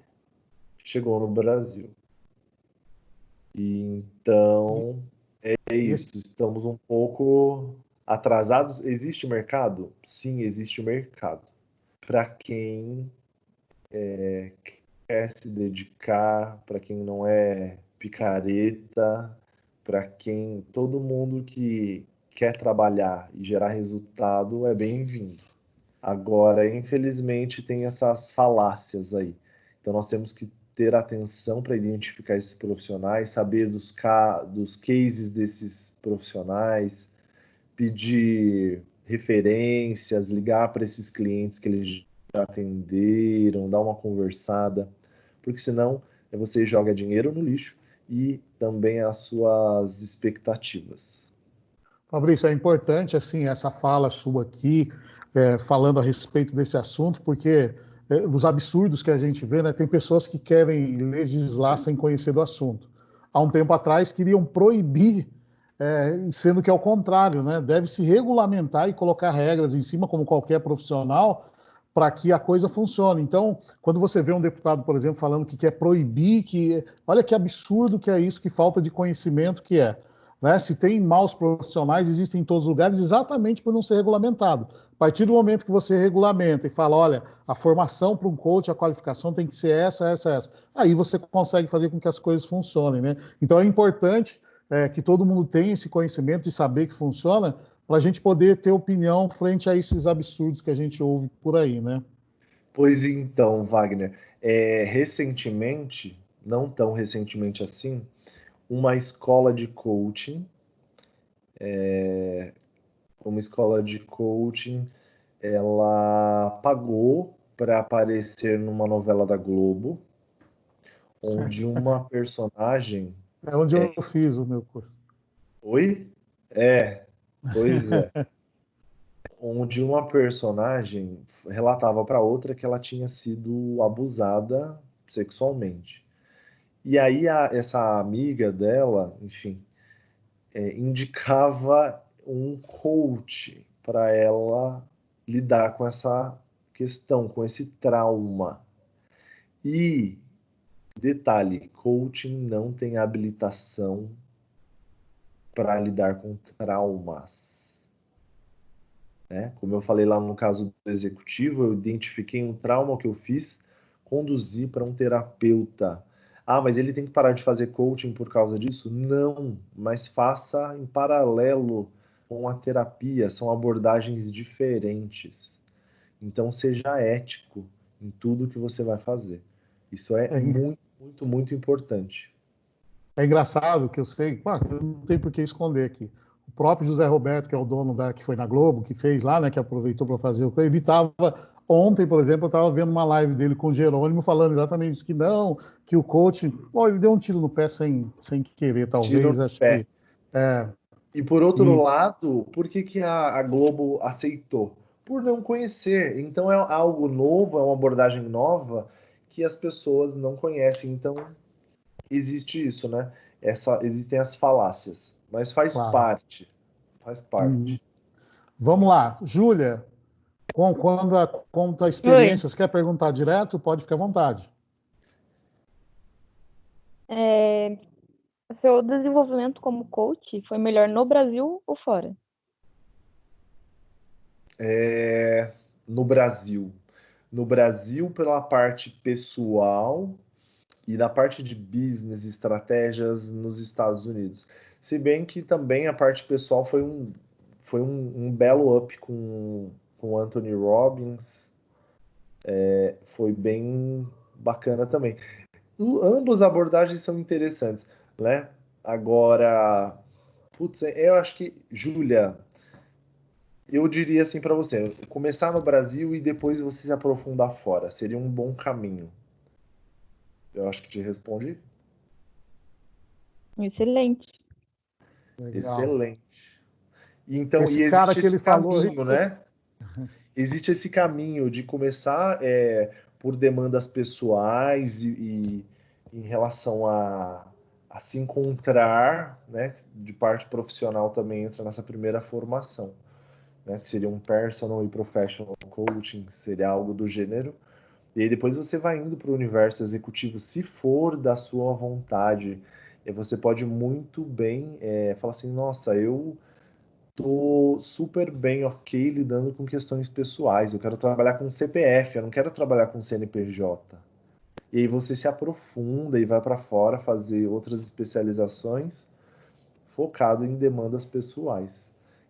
chegou no Brasil. E então, é isso. Estamos um pouco atrasados. Existe mercado? Sim, existe o mercado. Para quem quer se dedicar, para quem não é picareta, para quem todo mundo que quer trabalhar e gerar resultado é bem-vindo. Agora, infelizmente, tem essas falácias aí. Então, nós temos que ter atenção para identificar esses profissionais, saber dos cases desses profissionais, pedir referências, ligar para esses clientes que eles já atenderam, dar uma conversada, porque senão você joga dinheiro no lixo e também as suas expectativas. Fabrício, é importante assim essa fala sua aqui, falando a respeito desse assunto, porque dos absurdos que a gente vê, né, tem pessoas que querem legislar sem conhecer do assunto. Há um tempo atrás queriam proibir, sendo que é o contrário, né? Deve-se regulamentar e colocar regras em cima, como qualquer profissional, para que a coisa funcione. Então, quando você vê um deputado, por exemplo, falando que quer proibir, olha que absurdo que é isso, que falta de conhecimento que é. Né? Se tem maus profissionais, existem em todos os lugares, exatamente por não ser regulamentado. A partir do momento que você regulamenta e fala, olha, a formação para um coach, a qualificação tem que ser essa, aí você consegue fazer com que as coisas funcionem, né? Então é importante que todo mundo tenha esse conhecimento de saber que funciona, para a gente poder ter opinião frente a esses absurdos que a gente ouve por aí, né? Pois então, Wagner, recentemente, não tão recentemente assim, uma escola de coaching, uma escola de coaching, ela pagou para aparecer numa novela da Globo, onde uma personagem. É onde eu fiz o meu curso. Oi? Pois é. Onde uma personagem relatava para outra que ela tinha sido abusada sexualmente. E aí essa amiga dela, enfim, indicava um coach para ela lidar com essa questão, com esse trauma. E detalhe, coaching não tem habilitação para lidar com traumas, né? Como eu falei lá no caso do executivo, eu identifiquei um trauma que eu fiz, conduzi para um terapeuta. Ah, mas ele tem que parar de fazer coaching por causa disso? Não, mas faça em paralelo com a terapia, são abordagens diferentes. Então seja ético em tudo que você vai fazer. Isso é É, muito, muito, muito importante. É engraçado que eu sei, pá, eu não tenho por que esconder aqui. O próprio José Roberto, que é o dono que foi na Globo, que fez lá, né, que aproveitou para fazer o. Ele estava. Ontem, por exemplo, eu estava vendo uma live dele com o Jerônimo falando exatamente isso, que não, que o coach. Bom, ele deu um tiro no pé sem querer, Tiro talvez, no acho pé. que. É, E por outro e, lado, por que que a Globo aceitou? Por não conhecer. Então é algo novo, é uma abordagem nova que as pessoas não conhecem. Então existe isso, né? Existem as falácias, mas faz claro. parte. Faz Uhum. parte. Vamos lá. Júlia, conta a Oi. experiência, você quer perguntar direto? Pode ficar à vontade. É, seu desenvolvimento como coach foi melhor no Brasil ou fora? No Brasil. No Brasil, pela parte pessoal e da parte de business, estratégias nos Estados Unidos. Se bem que também a parte pessoal foi um belo up com Anthony Robbins, foi bem bacana também. Ambas abordagens são interessantes, né? Agora, putz, eu acho que, Júlia, eu diria assim para você, começar no Brasil e depois você se aprofundar fora, seria um bom caminho. Eu acho que te respondi. Excelente. Legal. Excelente. Então, e Esse cara existe que ele esse falou, caminho, né? Existe esse caminho de começar por demandas pessoais e em relação a se encontrar, né? De parte profissional também entra nessa primeira formação, né? Que seria um personal e professional coaching, seria algo do gênero. E aí depois você vai indo para o universo executivo, se for da sua vontade. E você pode muito bem falar assim, nossa, eu tô super bem, ok, lidando com questões pessoais. Eu quero trabalhar com CPF, eu não quero trabalhar com CNPJ. E aí você se aprofunda e vai para fora fazer outras especializações focado em demandas pessoais.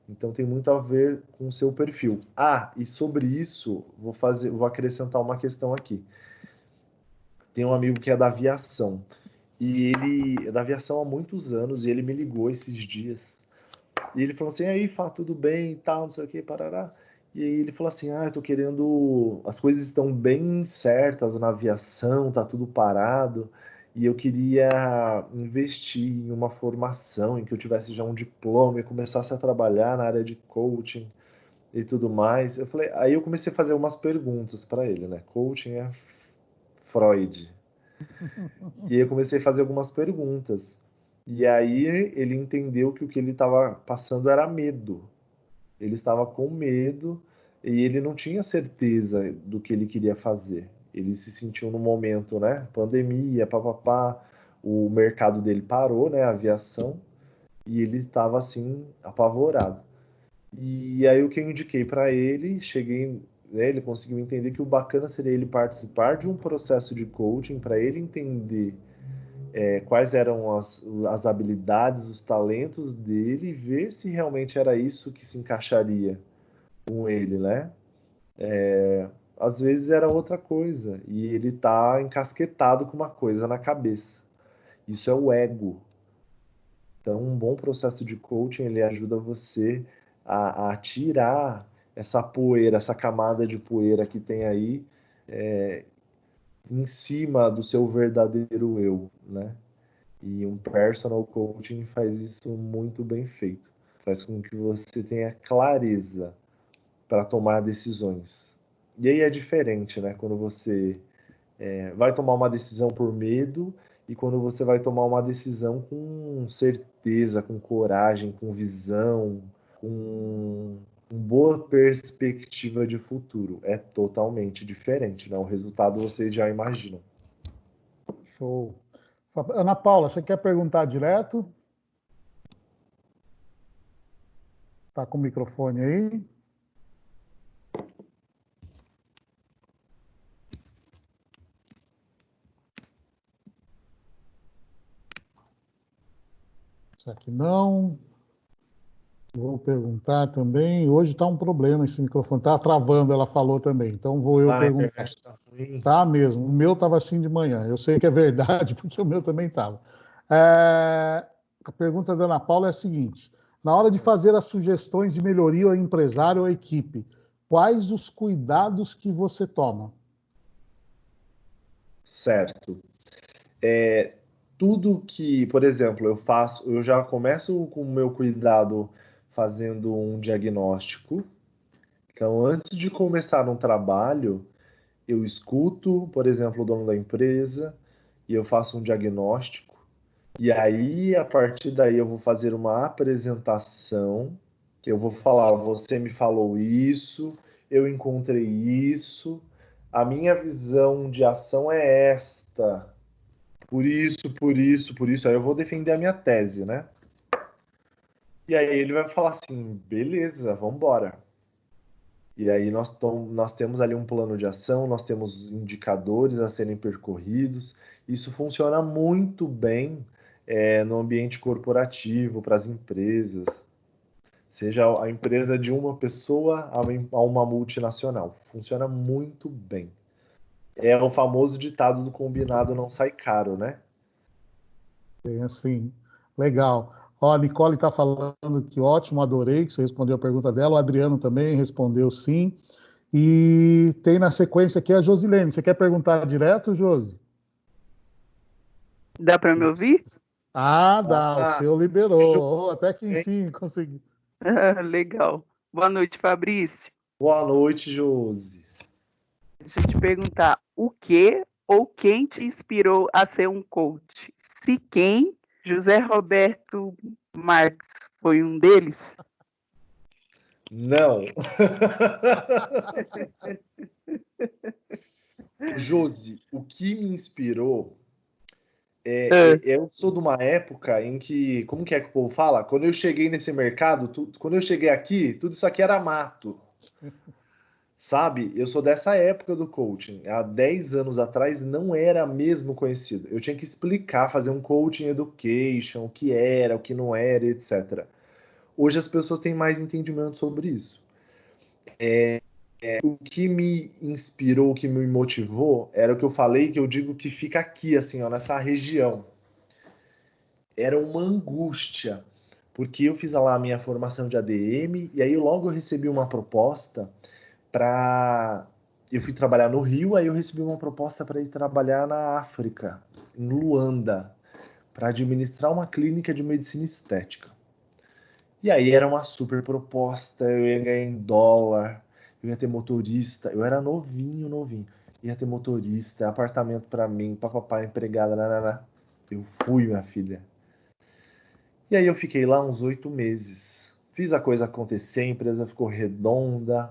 Então tem muito a ver com o seu perfil. Ah, e sobre isso, vou acrescentar uma questão aqui. Tem um amigo que é da aviação. E ele é da aviação há muitos anos e ele me ligou esses dias. E ele falou assim, aí, Fá, tudo bem e tal, não sei o que, parará. E aí ele falou assim, eu tô querendo... As coisas estão bem certas na aviação, tá tudo parado. E eu queria investir em uma formação em que eu tivesse já um diploma e começasse a trabalhar na área de coaching e tudo mais. Aí eu comecei a fazer umas perguntas para ele, né? Coaching é Freud. E aí eu comecei a fazer algumas perguntas. E aí ele entendeu que o que ele estava passando era medo. Ele estava com medo e ele não tinha certeza do que ele queria fazer. Ele se sentiu no momento, né? Pandemia, papapá, o mercado dele parou, né? A aviação, e ele estava assim, apavorado. E aí o que eu indiquei para ele, cheguei, né, ele conseguiu entender que o bacana seria ele participar de um processo de coaching para ele entender quais eram as habilidades, os talentos dele e ver se realmente era isso que se encaixaria com ele, né? Às vezes era outra coisa e ele tá encasquetado com uma coisa na cabeça. Isso é o ego. Então, um bom processo de coaching ele ajuda você a tirar essa poeira, essa camada de poeira que tem aí em cima do seu verdadeiro eu, né? E um personal coaching faz isso muito bem feito. Faz com que você tenha clareza para tomar decisões. E aí é diferente, né? Quando você vai tomar uma decisão por medo e quando você vai tomar uma decisão com certeza, com coragem, com visão, com boa perspectiva de futuro. É totalmente diferente, né? O resultado vocês já imaginam. Show. Ana Paula, você quer perguntar direto? Tá com o microfone aí? Isso aqui não. Vou perguntar também. Hoje está um problema esse microfone. Está travando, ela falou também. Então vou eu A perguntar. internet tá ruim. Tá mesmo. O meu estava assim de manhã. Eu sei que é verdade, porque o meu também estava. A pergunta da Ana Paula é a seguinte: na hora de fazer as sugestões de melhoria ao empresário ou à equipe, quais os cuidados que você toma? Certo. Tudo que, por exemplo, eu faço, eu já começo com o meu cuidado fazendo um diagnóstico. Então, antes de começar um trabalho, eu escuto, por exemplo, o dono da empresa e eu faço um diagnóstico. E aí, a partir daí, eu vou fazer uma apresentação, que eu vou falar, você me falou isso, eu encontrei isso, a minha visão de ação é esta, por isso, por isso, por isso. Aí eu vou defender a minha tese, né? E aí ele vai falar assim, beleza, vamos embora. E aí nós temos ali um plano de ação, nós temos indicadores a serem percorridos. Isso funciona muito bem no ambiente corporativo, para as empresas, seja a empresa de uma pessoa a uma multinacional. Funciona muito bem. É o famoso ditado do combinado não sai caro, né? Tem assim, legal. Ó, a Nicole está falando que ótimo, adorei que você respondeu a pergunta dela. O Adriano também respondeu sim. E tem na sequência aqui a Josilene. Você quer perguntar direto, Josi? Dá para me ouvir? Ah, dá, o Ah, seu liberou. Oh, até que enfim consegui. Legal. Boa noite, Fabrício. boa noite, Josi. Deixa eu te perguntar, o que ou quem te inspirou a ser um coach? Se quem, José Roberto Marques foi um deles? Não. Josi, o que me inspirou eu sou de uma época em que, como que é que o povo fala? Quando eu cheguei nesse mercado, quando eu cheguei aqui, tudo isso aqui era mato. Sabe? Eu sou dessa época do coaching. Há 10 anos atrás não era mesmo conhecido. Eu tinha que explicar, fazer um coaching education, o que era, o que não era, etc. Hoje as pessoas têm mais entendimento sobre isso. O que me inspirou, o que me motivou, era o que eu falei, que eu digo que fica aqui, assim, ó, nessa região. Era uma angústia, porque eu fiz lá a minha formação de ADM e aí logo eu recebi uma proposta para. Eu fui trabalhar no Rio, aí eu recebi uma proposta para ir trabalhar na África, em Luanda, para administrar uma clínica de medicina estética. E aí era uma super proposta, eu ia ganhar em dólar, eu ia ter motorista, eu era novinho, novinho. Ia ter motorista, apartamento para mim, papapá, empregada, nanana. Eu fui, minha filha. E aí eu fiquei lá uns 8 meses. Fiz a coisa acontecer, a empresa ficou redonda,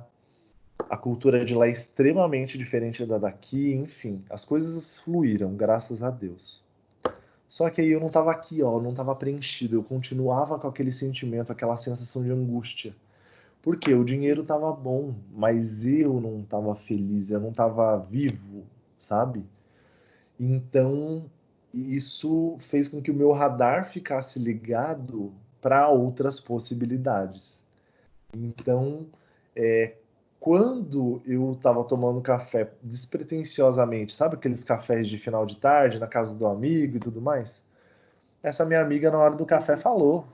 a cultura de lá é extremamente diferente da daqui, enfim, as coisas fluíram, graças a Deus. Só que aí eu não estava aqui, ó, eu não estava preenchido, eu continuava com aquele sentimento, aquela sensação de angústia. Porque o dinheiro estava bom, mas eu não estava feliz, eu não estava vivo, sabe? Então, isso fez com que o meu radar ficasse ligado para outras possibilidades. Então, é, quando eu estava tomando café despretensiosamente, sabe aqueles cafés de final de tarde na casa do amigo e tudo mais? Essa minha amiga, na hora do café, falou.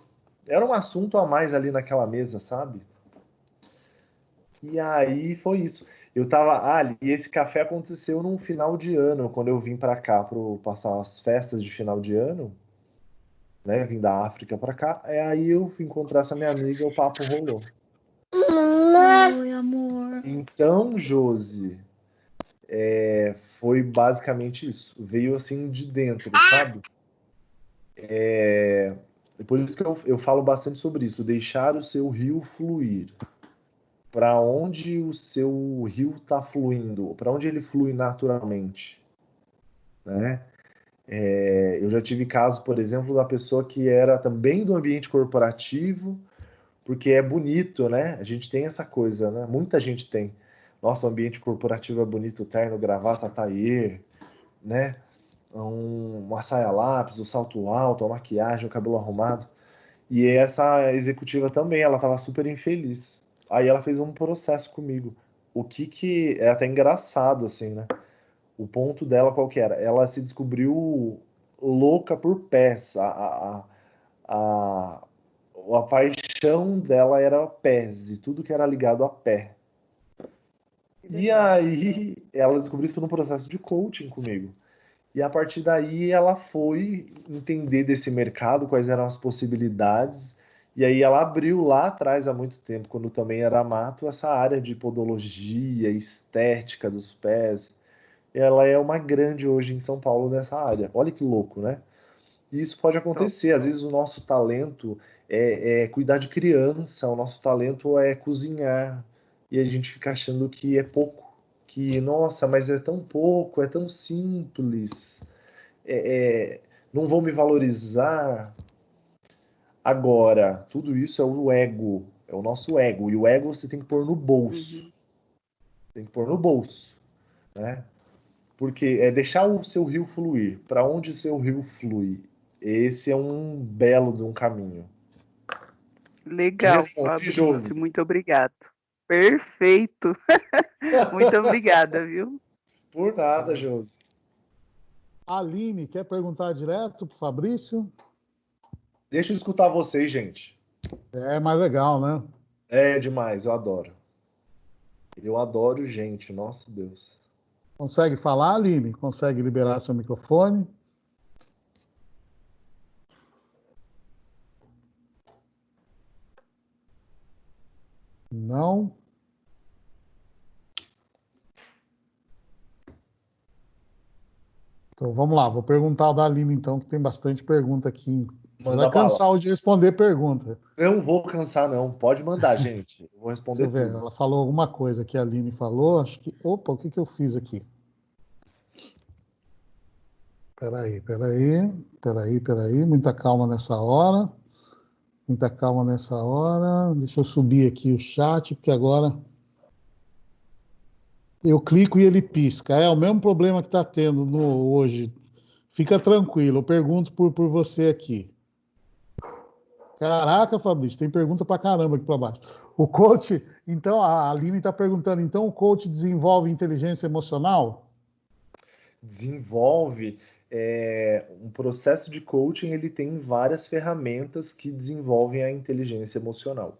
Era um assunto a mais ali naquela mesa, sabe? E aí foi isso. Eu tava. Ah, e esse café aconteceu num final de ano, quando eu vim para cá para passar as festas de final de ano, né? Vim da África para cá. Aí eu fui encontrar essa minha amiga e o papo rolou. Oi, amor. Então, Josi, foi basicamente isso. Veio assim de dentro, sabe? Por isso que eu falo bastante sobre isso. Deixar o seu rio fluir. Para onde o seu rio está fluindo? Para onde ele flui naturalmente? Né? Eu já tive caso, por exemplo, da pessoa que era também do ambiente corporativo, porque é bonito, né? A gente tem essa coisa, né? Muita gente tem. Nossa, o ambiente corporativo é bonito, terno, gravata, taier, né? Uma saia lápis, o salto alto, a maquiagem, o cabelo arrumado. E essa executiva também, ela estava super infeliz. Aí ela fez um processo comigo. O que é até engraçado, assim, né? O ponto dela qual que era? Ela se descobriu louca por pés. A, a paixão dela era pés e tudo que era ligado a pé. E aí ela descobriu isso no processo de coaching comigo. E a partir daí ela foi entender desse mercado, quais eram as possibilidades. E aí ela abriu lá atrás, há muito tempo, quando também era mato, essa área de podologia, estética dos pés. Ela é uma grande hoje em São Paulo nessa área. Olha que louco, né? E isso pode acontecer. Às vezes o nosso talento é cuidar de criança, o nosso talento é cozinhar. E a gente fica achando que é pouco. Que, nossa, mas é tão pouco, é tão simples. Não vão me valorizar. Agora, tudo isso é o ego, é o nosso ego. E o ego você tem que pôr no bolso. Tem que pôr no bolso, né? Porque é deixar o seu rio fluir. Para onde o seu rio flui? Esse é um belo de um caminho. Legal, Respondi, Fabrício, Josi. muito obrigado. Perfeito. Muito obrigada, viu? Por nada, Josi. Aline, quer perguntar direto para o Fabrício? Deixa eu escutar vocês, gente. É mais legal, né? É demais, eu adoro. Eu adoro gente, nosso Deus. Consegue falar, Aline? Consegue liberar seu microfone? Não? Então vamos lá, vou perguntar o da Aline, então, que tem bastante pergunta aqui. Vai Manda bala. cansar hoje de responder pergunta. Não vou cansar, não. Pode mandar, gente. Eu vou Deixa responder eu ver, tudo. ela falou alguma coisa que a Aline falou. Acho que. Opa, o que que eu fiz aqui? Peraí. Muita calma nessa hora. Muita calma nessa hora. Deixa eu subir aqui o chat, porque agora eu clico e ele pisca. É o mesmo problema que está tendo hoje. Fica tranquilo, eu pergunto por você aqui. Caraca, Fabrício, tem pergunta pra caramba aqui para baixo. O coach, então, a Aline está perguntando, então o coach desenvolve inteligência emocional? Desenvolve um processo de coaching, ele tem várias ferramentas que desenvolvem a inteligência emocional.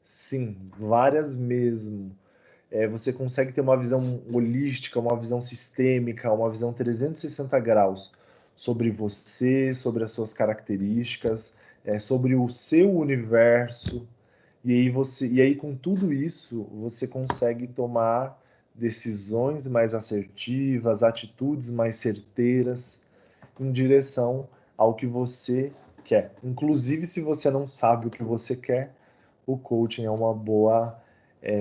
Sim, várias mesmo. Você consegue ter uma visão holística, uma visão sistêmica, uma visão 360 graus sobre você, sobre as suas características, sobre o seu universo. E aí com tudo isso, você consegue tomar decisões mais assertivas, atitudes mais certeiras em direção ao que você quer. Inclusive, se você não sabe o que você quer, o coaching é uma boa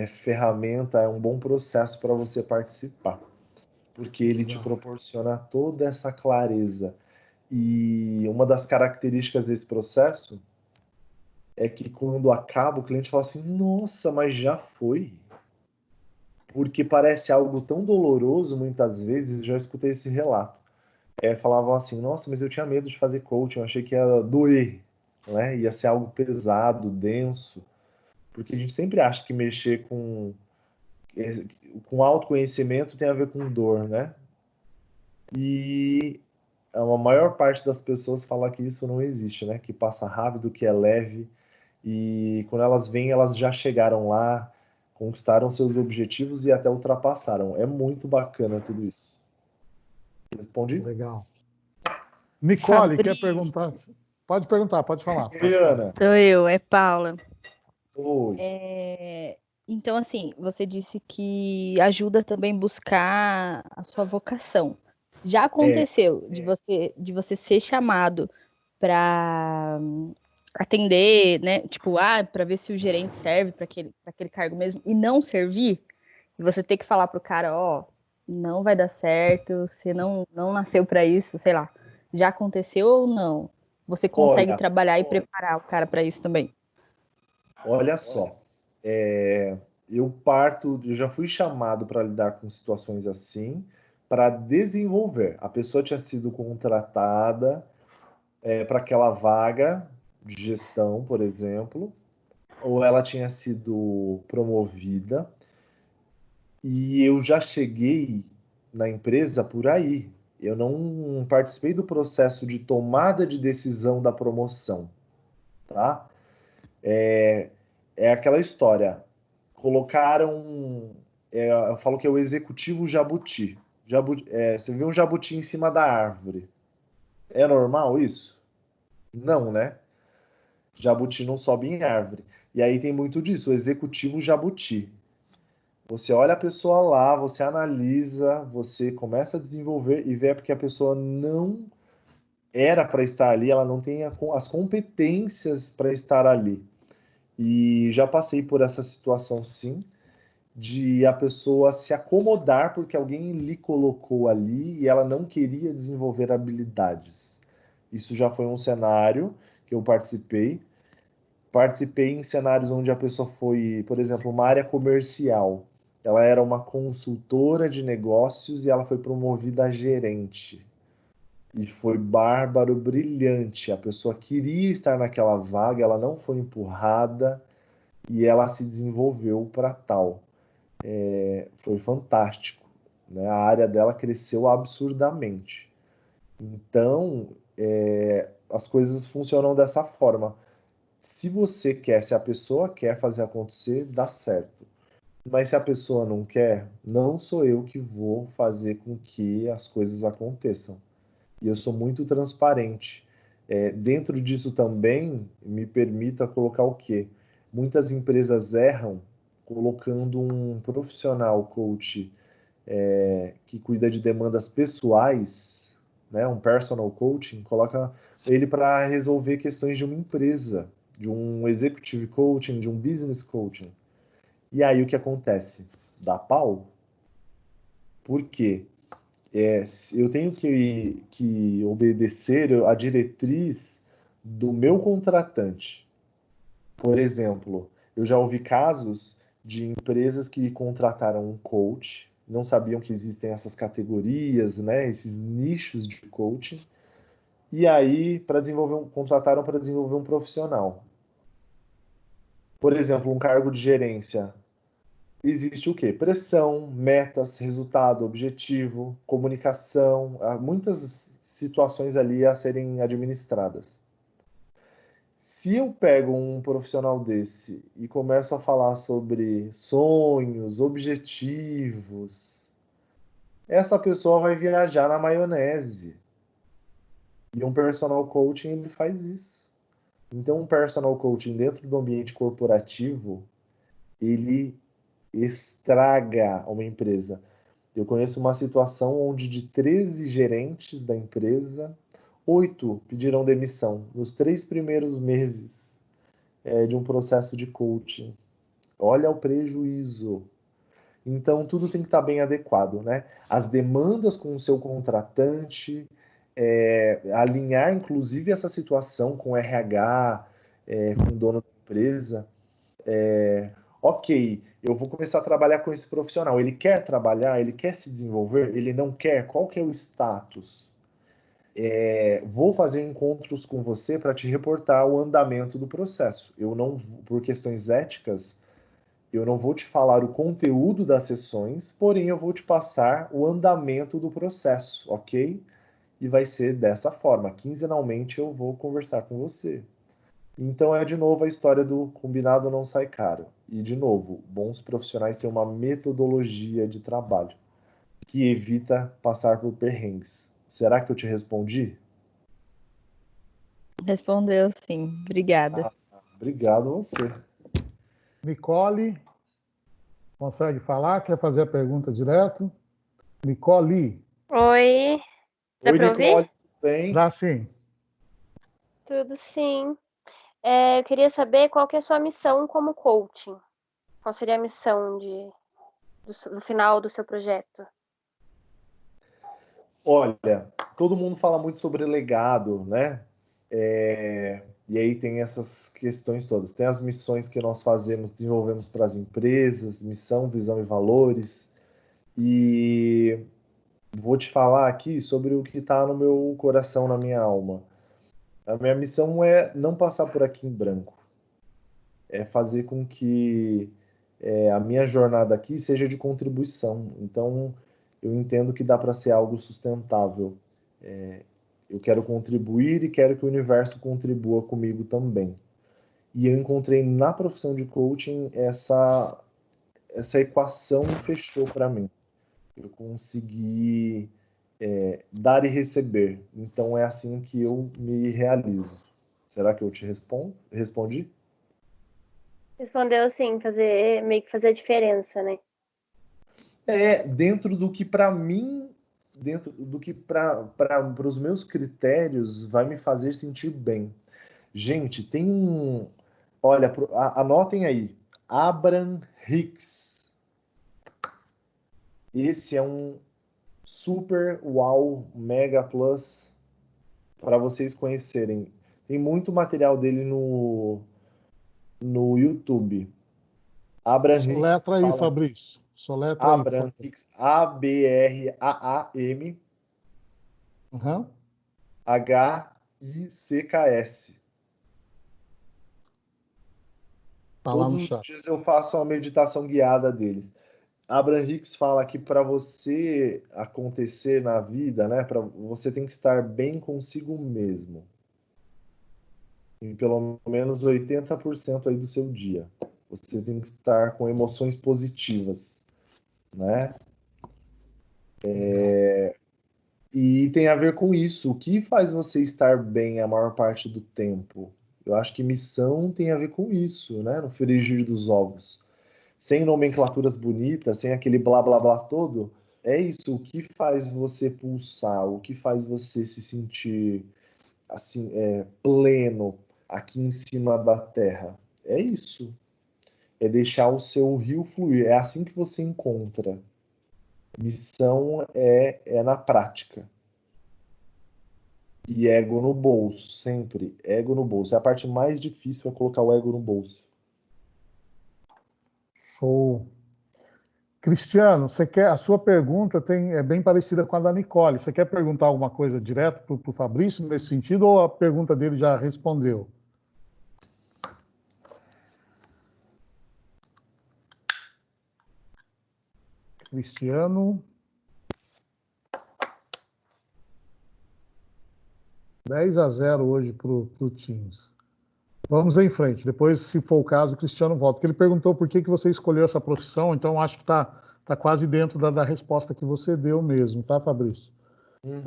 ferramenta, é um bom processo para você participar, porque ele te proporciona toda essa clareza. E uma das características desse processo é que quando acaba, o cliente fala assim: nossa, mas já foi? Porque parece algo tão doloroso, muitas vezes, já escutei esse relato. Falavam assim: nossa, mas eu tinha medo de fazer coaching, eu achei que ia doer, né? Ia ser algo pesado, denso, porque a gente sempre acha que mexer com autoconhecimento tem a ver com dor, né? E a maior parte das pessoas fala que isso não existe, né? Que passa rápido, que é leve, e quando elas vêm, elas já chegaram lá, conquistaram seus objetivos e até ultrapassaram. É muito bacana tudo isso. Respondi? Legal. Nicole, quer Fabrício. perguntar? Pode perguntar, pode falar. Oi, Ana. Sou eu, é Paula. Oi. Então, assim, você disse que ajuda também a buscar a sua vocação. Já aconteceu de você ser chamado para atender, né? Tipo, para ver se o gerente serve para aquele cargo mesmo e não servir? E você ter que falar pro cara, ó, não vai dar certo, você não nasceu para isso, sei lá. Já aconteceu ou não? Você consegue Olha, trabalhar e preparar o cara para isso também? olha só, eu já fui chamado para lidar com situações assim, para desenvolver. A pessoa tinha sido contratada para aquela vaga de gestão, por exemplo, ou ela tinha sido promovida, e eu já cheguei na empresa por aí. Eu não participei do processo de tomada de decisão da promoção, tá? É aquela história. Colocaram, eu falo que é o executivo jabuti. Você vê um jabuti em cima da árvore. É normal isso? Não, né? Jabuti não sobe em árvore. E aí tem muito disso, o executivo jabuti. Você olha a pessoa lá, você analisa, você começa a desenvolver e vê porque a pessoa não era para estar ali, ela não tem as competências para estar ali. E já passei por essa situação, sim, de a pessoa se acomodar porque alguém lhe colocou ali e ela não queria desenvolver habilidades. Isso já foi um cenário que eu participei. Participei em cenários onde a pessoa foi, por exemplo, uma área comercial. Ela era uma consultora de negócios e ela foi promovida a gerente. E foi bárbaro, brilhante. A pessoa queria estar naquela vaga, ela não foi empurrada e ela se desenvolveu para tal. Foi fantástico, né? A área dela cresceu absurdamente. Então, as coisas funcionam dessa forma. Se você quer, se a pessoa quer fazer acontecer, dá certo. Mas se a pessoa não quer, não sou eu que vou fazer com que as coisas aconteçam. E eu sou muito transparente. Dentro disso também, me permita colocar o quê? Muitas empresas erram colocando um profissional coach que cuida de demandas pessoais, né, um personal coaching, coloca ele para resolver questões de uma empresa, de um executive coaching, de um business coaching. E aí o que acontece? Dá pau. Por quê? Eu tenho que obedecer a diretriz do meu contratante. Por exemplo, eu já ouvi casos de empresas que contrataram um coach, não sabiam que existem essas categorias, né, esses nichos de coaching, e aí contrataram para desenvolver um profissional. Por exemplo, um cargo de gerência. Existe o quê? Pressão, metas, resultado, objetivo, comunicação, há muitas situações ali a serem administradas. Se eu pego um profissional desse e começo a falar sobre sonhos, objetivos, essa pessoa vai viajar na maionese. E um personal coaching ele faz isso. Então, um personal coaching dentro do ambiente corporativo, ele estraga uma empresa. Eu conheço uma situação onde de 13 gerentes da empresa, 8 pediram demissão nos 3 primeiros meses de um processo de coaching. Olha o prejuízo. Então, tudo tem que estar bem adequado, né? As demandas com o seu contratante, alinhar, inclusive, essa situação com o RH, com o dono da empresa. Ok, eu vou começar a trabalhar com esse profissional. Ele quer trabalhar, ele quer se desenvolver, ele não quer? Qual que é o status? Vou fazer encontros com você para te reportar o andamento do processo. Eu não, por questões éticas, eu não vou te falar o conteúdo das sessões, porém eu vou te passar o andamento do processo, ok? E vai ser dessa forma. Quinzenalmente eu vou conversar com você. Então é de novo a história do combinado não sai caro. E de novo, bons profissionais têm uma metodologia de trabalho que evita passar por perrengues. Será que eu te respondi? Respondeu sim. Obrigada. Obrigado a você. Nicole, consegue falar? Quer fazer a pergunta direto? Nicole. Oi, dá Oi, pra ouvir? Nicole, tudo bem? Dá sim. Tudo sim. Eu queria saber qual que é a sua missão como coaching. Qual seria a missão do final do seu projeto? Olha, todo mundo fala muito sobre legado, né? E aí tem essas questões todas. Tem as missões que nós fazemos, desenvolvemos para as empresas, missão, visão e valores. E vou te falar aqui sobre o que está no meu coração, na minha alma. A minha missão é não passar por aqui em branco. É fazer com que a minha jornada aqui seja de contribuição. Então, eu entendo que dá para ser algo sustentável. Eu quero contribuir e quero que o universo contribua comigo também. E eu encontrei na profissão de coaching essa equação fechou para mim. Eu consegui dar e receber. Então é assim que eu me realizo. Será que eu te respondi? Respondeu sim, meio que fazer a diferença, né? Dentro do que para mim, dentro do que para os meus critérios vai me fazer sentir bem. Gente, tem um. Olha, anotem aí. Abraham Hicks. Esse é um super wow mega plus para vocês conhecerem. Tem muito material dele no YouTube. Abraham Hicks Soletra aí, fala. Fabrício. Soletra aí, por Abraham favor. Hicks. Abraam Uhum. Hicks. Tá lá Todos no os chat. dias eu faço uma meditação guiada deles. Abraham Hicks fala que para você acontecer na vida, né, você tem que estar bem consigo mesmo. Em pelo menos 80% aí do seu dia. Você tem que estar com emoções positivas, né? E tem a ver com isso. O que faz você estar bem a maior parte do tempo? Eu acho que missão tem a ver com isso, né? No frigir dos ovos. Sem nomenclaturas bonitas, sem aquele blá blá blá todo, é isso. O que faz você pulsar? O que faz você se sentir assim, pleno aqui em cima da terra? É isso. É deixar o seu rio fluir. É assim que você encontra. Missão é na prática. E ego no bolso, sempre. Ego no bolso. É a parte mais difícil, é colocar o ego no bolso. Show. Cristiano, a sua pergunta é bem parecida com a da Nicole. Você quer perguntar alguma coisa direto para o Fabrício nesse sentido ou a pergunta dele já respondeu? Cristiano. 10-0 hoje para o Teams. Vamos em frente. Depois, se for o caso, o Cristiano volta. Porque ele perguntou por que você escolheu essa profissão, então acho que tá quase dentro da resposta que você deu mesmo, tá, Fabrício? Uhum.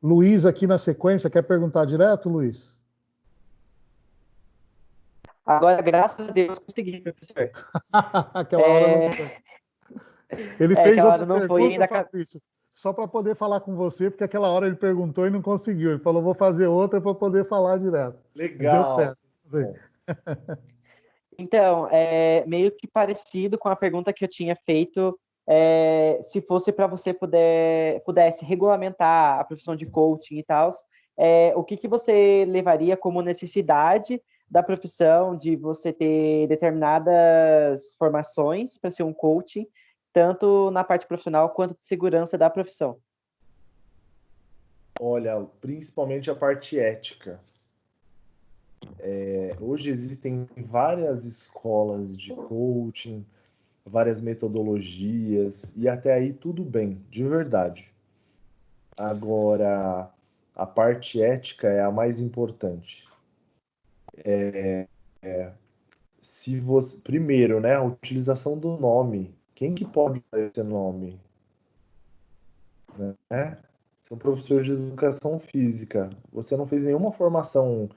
Luiz, aqui na sequência, quer perguntar direto, Luiz? Agora, graças a Deus, consegui, professor. Aquela hora não foi. Ele fez aquela outra hora não foi pergunta, ainda. Fabrício, só para poder falar com você, porque aquela hora ele perguntou e não conseguiu. Ele falou, vou fazer outra para poder falar direto. Mas deu Legal. certo. Então, meio que parecido com a pergunta que eu tinha feito, se fosse para você pudesse regulamentar a profissão de coaching e tal, o que você levaria como necessidade da profissão de você ter determinadas formações para ser um coaching, tanto na parte profissional quanto de segurança da profissão? Olha, principalmente a parte ética. Hoje existem várias escolas de coaching, várias metodologias, e até aí tudo bem, de verdade. Agora, a parte ética é a mais importante. Se você, primeiro, né, a utilização do nome. Quem que pode usar esse nome? Né? São professores de educação física. Você não fez nenhuma formação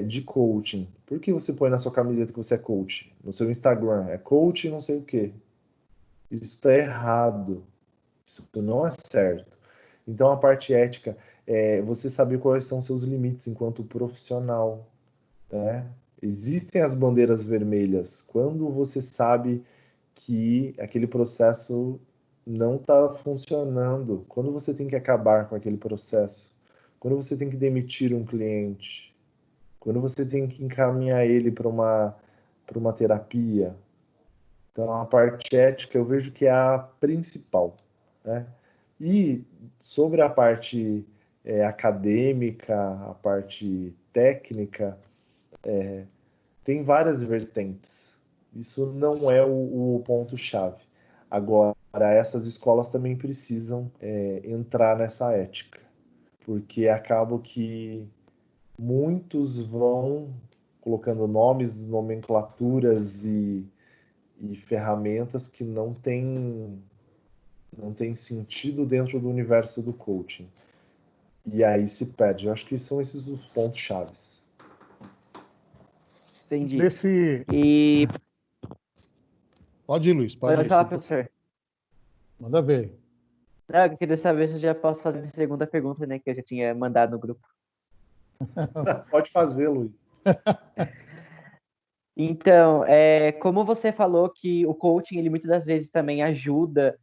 de coaching. Por que você põe na sua camiseta que você é coach? No seu Instagram é coach não sei o quê. Isso está errado. Isso não é certo. Então a parte ética é você saber quais são seus limites enquanto profissional, né? Existem as bandeiras vermelhas quando você sabe que aquele processo não está funcionando, quando você tem que acabar com aquele processo, quando você tem que demitir um cliente, quando você tem que encaminhar ele para uma terapia. Então, a parte ética eu vejo que é a principal, né? E sobre a parte acadêmica, a parte técnica, tem várias vertentes. Isso não é o ponto-chave. Agora, essas escolas também precisam entrar nessa ética, porque acaba que muitos vão colocando nomes, nomenclaturas e ferramentas que não têm sentido dentro do universo do coaching. E aí se perde. Eu acho que são esses os pontos chaves. Entendi. Desse... Pode ir, Luiz. Pode falar, professor. Manda ver. Não, eu queria saber se eu já posso fazer a segunda pergunta, né? Que eu já tinha mandado no grupo. Pode fazer, Luiz. Então, como você falou que o coaching, ele muitas das vezes também ajuda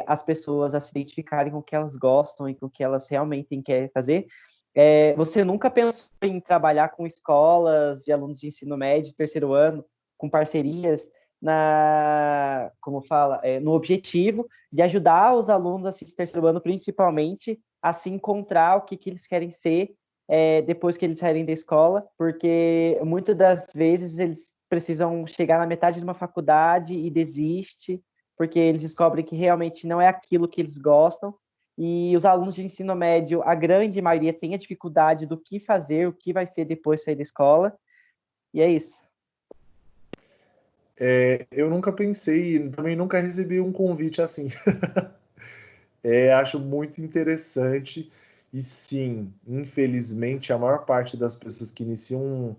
as pessoas a se identificarem com o que elas gostam e com o que elas realmente querem fazer, você nunca pensou em trabalhar com escolas de alunos de ensino médio, terceiro ano, com parcerias, no objetivo de ajudar os alunos assim, de terceiro ano, principalmente, a se encontrar o que eles querem ser depois que eles saírem da escola, porque muitas das vezes eles precisam chegar na metade de uma faculdade e desiste, porque eles descobrem que realmente não é aquilo que eles gostam, e os alunos de ensino médio, a grande maioria tem a dificuldade do que fazer, o que vai ser depois de sair da escola, e é isso. Eu nunca pensei e também nunca recebi um convite assim. Acho muito interessante e sim, infelizmente, a maior parte das pessoas que iniciam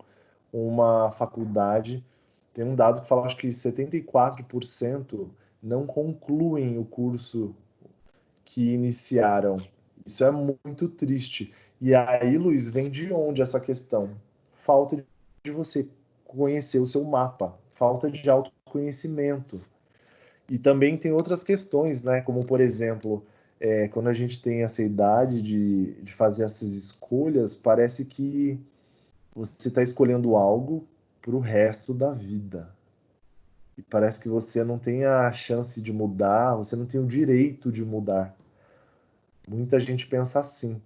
uma faculdade tem um dado que fala, acho que 74% não concluem o curso que iniciaram. Isso é muito triste. E aí, Luiz, vem de onde essa questão? Falta de você conhecer o seu mapa, falta de autoconhecimento. E também tem outras questões, né? Como, por exemplo, quando a gente tem essa idade de fazer essas escolhas, parece que você está escolhendo algo para o resto da vida. E parece que você não tem a chance de mudar, você não tem o direito de mudar. Muita gente pensa assim.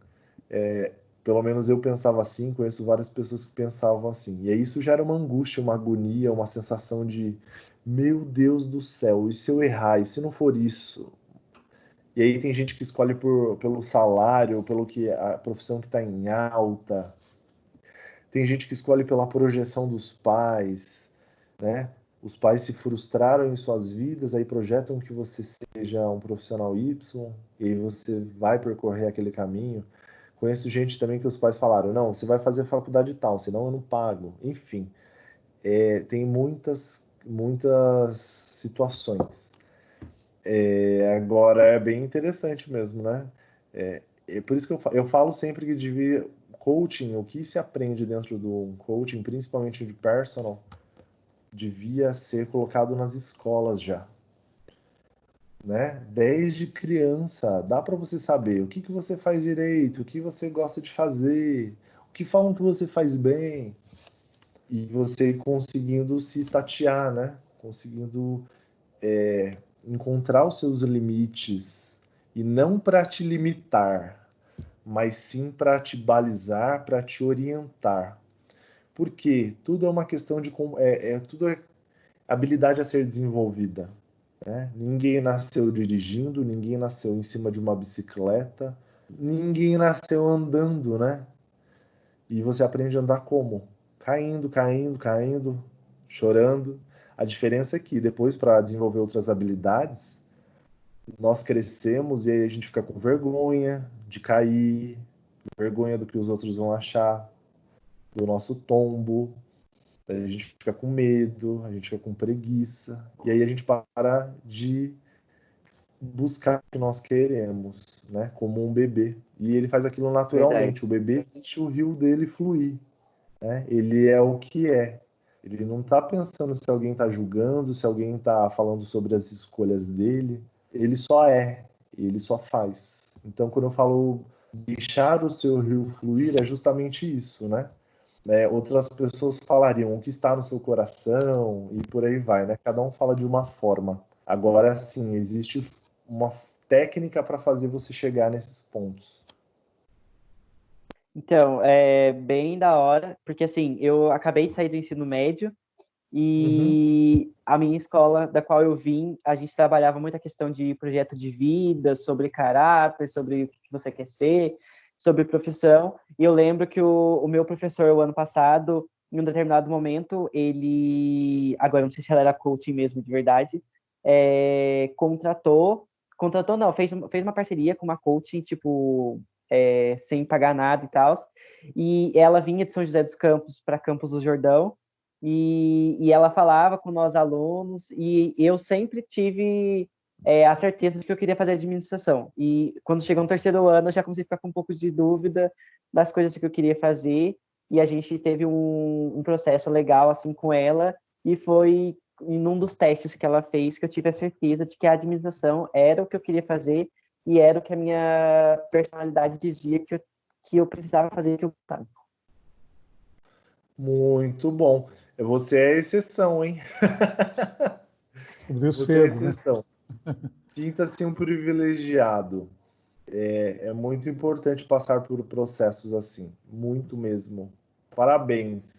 Pelo menos eu pensava assim, conheço várias pessoas que pensavam assim. E aí isso gera uma angústia, uma agonia, uma sensação de meu Deus do céu, e se eu errar, e se não for isso? E aí tem gente que escolhe pelo salário, pelo que a profissão que está em alta. Tem gente que escolhe pela projeção dos pais, né? Os pais se frustraram em suas vidas, aí projetam que você seja um profissional Y, e aí você vai percorrer aquele caminho. Conheço gente também que os pais falaram, não, você vai fazer faculdade tal, senão eu não pago. Enfim, tem muitas situações. Agora é bem interessante mesmo, né? É por isso que eu falo sempre que devia coaching, o que se aprende dentro do coaching, principalmente de personal, devia ser colocado nas escolas já, né? Desde criança, dá para você saber o que você faz direito, o que você gosta de fazer, o que falam que você faz bem, e você conseguindo se tatear, né? Conseguindo encontrar os seus limites e não para te limitar, mas sim para te balizar, para te orientar. Porque tudo é uma questão de tudo é habilidade a ser desenvolvida. Né? Ninguém nasceu dirigindo, ninguém nasceu em cima de uma bicicleta, ninguém nasceu andando, né? E você aprende a andar como? Caindo, caindo, caindo, chorando. A diferença é que depois, para desenvolver outras habilidades, nós crescemos e aí a gente fica com vergonha de cair, vergonha do que os outros vão achar, do nosso tombo, a gente fica com medo, a gente fica com preguiça, e aí a gente para de buscar o que nós queremos, né? Como um bebê. E ele faz aquilo naturalmente. Verdade. O bebê deixa o rio dele fluir, né? Ele é o que é. Ele não está pensando se alguém está julgando, se alguém está falando sobre as escolhas dele. Ele só é, ele só faz. Então, quando eu falo deixar o seu rio fluir, é justamente isso, né? Outras pessoas falariam o que está no seu coração e por aí vai, né? Cada um fala de uma forma. Agora, sim, existe uma técnica para fazer você chegar nesses pontos. Então, é bem da hora, porque assim, eu acabei de sair do ensino médio E a minha escola, da qual eu vim, a gente trabalhava muito a questão de projeto de vida, sobre caráter, sobre o que você quer ser, sobre profissão. E eu lembro que o meu professor, o ano passado, em um determinado momento, ele, agora não sei se ela era coaching mesmo, de verdade, contratou não, fez uma parceria com uma coaching, tipo, sem pagar nada e tal, e ela vinha de São José dos Campos para Campos do Jordão, e ela falava com nós alunos, e eu sempre tive a certeza de que eu queria fazer administração. E quando chegou no terceiro ano, eu já comecei a ficar com um pouco de dúvida das coisas que eu queria fazer, e a gente teve um processo legal assim com ela, e foi em um dos testes que ela fez que eu tive a certeza de que a administração era o que eu queria fazer e era o que a minha personalidade dizia que eu precisava fazer, que eu gostava. Muito bom. Você é a exceção, hein? Descobriu Você é a cedo, né? exceção. Sinta-se um privilegiado. É muito importante passar por processos assim. Muito mesmo. Parabéns.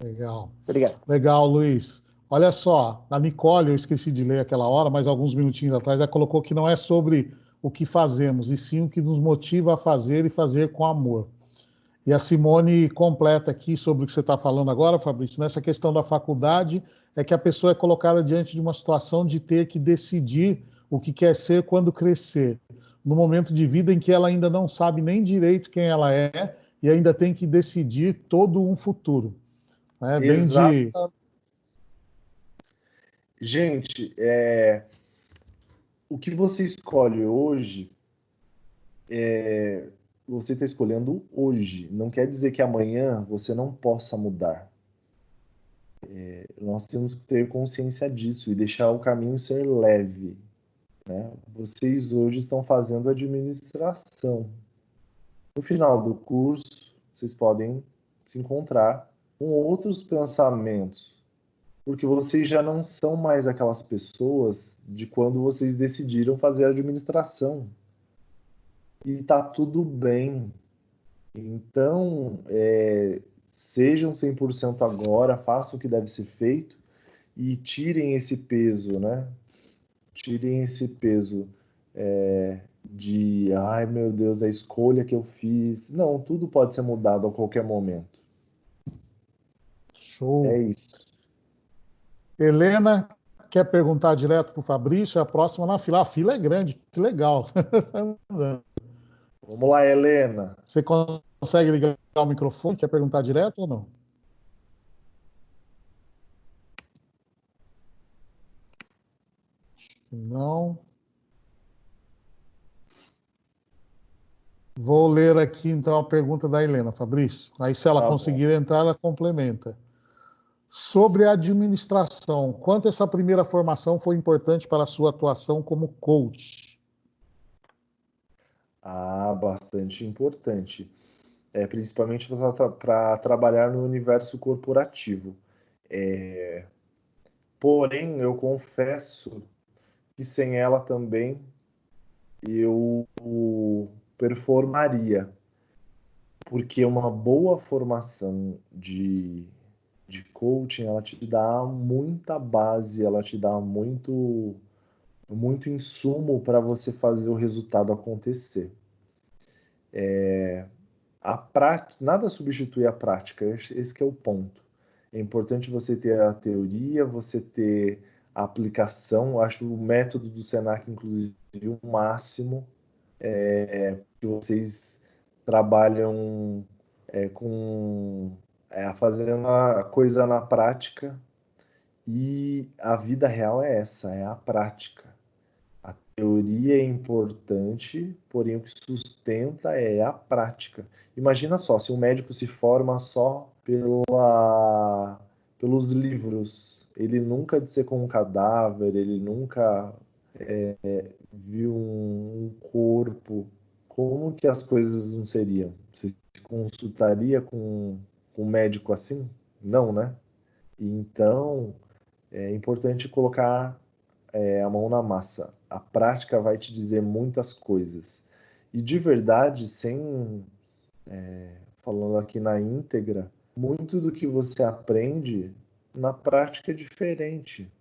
Legal. Obrigado. Legal, Luiz. Olha só, a Nicole, eu esqueci de ler aquela hora, mas alguns minutinhos atrás, ela colocou que não é sobre o que fazemos, e sim o que nos motiva a fazer e fazer com amor. E a Simone completa aqui sobre o que você está falando agora, Fabrício, nessa questão da faculdade, é que a pessoa é colocada diante de uma situação de ter que decidir o que quer ser quando crescer, no momento de vida em que ela ainda não sabe nem direito quem ela é e ainda tem que decidir todo um futuro. Né? Bem de... Exato. Gente, o que você escolhe hoje, você está escolhendo hoje. Não quer dizer que amanhã você não possa mudar. Nós temos que ter consciência disso e deixar o caminho ser leve, né? Vocês hoje estão fazendo administração. No final do curso, vocês podem se encontrar com outros pensamentos, porque vocês já não são mais aquelas pessoas de quando vocês decidiram fazer administração. E tá tudo bem. Então, sejam 100% agora, façam o que deve ser feito e tirem esse peso, né? Tirem esse peso de, ai meu Deus, a escolha que eu fiz. Não, tudo pode ser mudado a qualquer momento. É Show. isso. Helena, quer perguntar direto para o Fabrício? É a próxima na fila. A fila é grande, que legal. Vamos lá, Helena. Você consegue ligar o microfone? Quer perguntar direto ou não? Não. Vou ler aqui então a pergunta da Helena, Fabrício. Aí, se ela Tá conseguir entrar, ela complementa. Sobre a administração, quanto essa primeira formação foi importante para a sua atuação como coach? Bastante importante. Principalmente para trabalhar no universo corporativo. Porém, eu confesso que sem ela também eu performaria, porque uma boa formação de coaching, ela te dá muita base, ela te dá muito insumo para você fazer o resultado acontecer. Nada substitui a prática, esse que é o ponto. É importante você ter a teoria, você ter a aplicação. Acho o método do Senac, inclusive, o máximo, que vocês trabalham fazendo a coisa na prática, e a vida real é essa, é a prática. A teoria é importante, porém o que sustenta é a prática. Imagina só, se um médico se forma só pelos livros, ele nunca dissecou um cadáver, ele nunca viu um corpo, como que as coisas não seriam? Você se consultaria com um médico assim? Não, né? Então, é importante colocar a mão na massa. A prática vai te dizer muitas coisas. E de verdade, falando aqui na íntegra, muito do que você aprende na prática é diferente.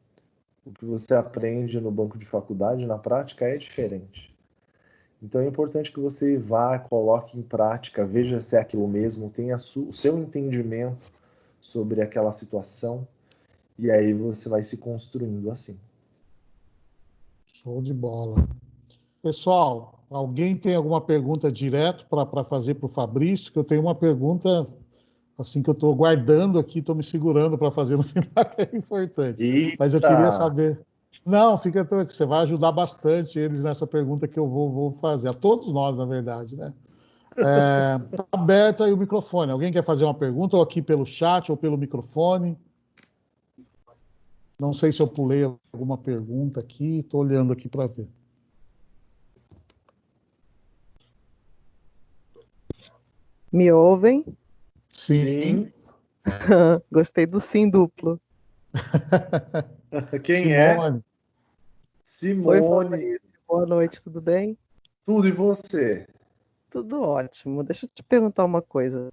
O que você aprende no banco de faculdade, na prática é diferente. Então é importante que você vá, coloque em prática, veja se é aquilo mesmo, tenha o seu entendimento sobre aquela situação, e aí você vai se construindo assim. Show de bola. Pessoal, alguém tem alguma pergunta direto para fazer para o Fabrício? Que eu tenho uma pergunta assim que eu estou guardando aqui, estou me segurando para fazer no final, que é importante. Mas eu queria Eita! saber. Não, fica tranquilo, você vai ajudar bastante eles nessa pergunta que eu vou fazer, a todos nós, na verdade, né? Tá aberto aí o microfone. Alguém quer fazer uma pergunta, ou aqui pelo chat, ou pelo microfone? Não sei se eu pulei alguma pergunta aqui, estou olhando aqui para ver. Me ouvem? Sim. Gostei do sim duplo. Quem Simone. é? Simone. Oi, Fabrício. Boa noite, tudo bem? Tudo e você? Tudo ótimo. Deixa eu te perguntar uma coisa.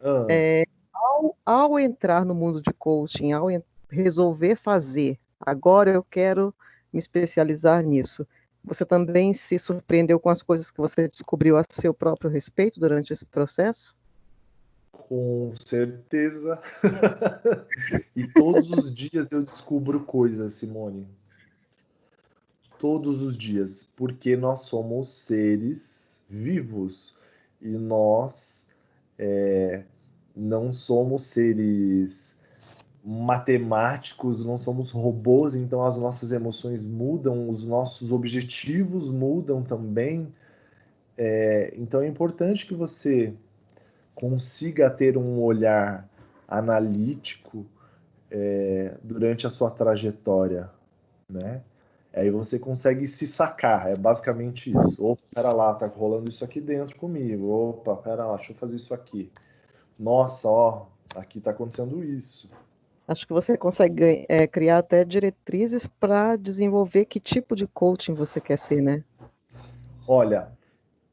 Ah, Ao entrar no mundo de coaching, resolver fazer, agora eu quero me especializar nisso, você também se surpreendeu com as coisas que você descobriu a seu próprio respeito durante esse processo? com certeza. E todos os dias eu descubro coisas, Simone. Todos os dias, porque nós somos seres vivos e nós não somos seres matemáticos, não somos robôs, então as nossas emoções mudam, os nossos objetivos mudam também. Então é importante que você consiga ter um olhar analítico durante a sua trajetória, né? Aí você consegue se sacar, é basicamente isso. Opa, pera lá, tá rolando isso aqui dentro comigo. Opa, pera lá, deixa eu fazer isso aqui. Nossa, ó, aqui tá acontecendo isso. Acho que você consegue criar até diretrizes para desenvolver que tipo de coaching você quer ser, né? Olha,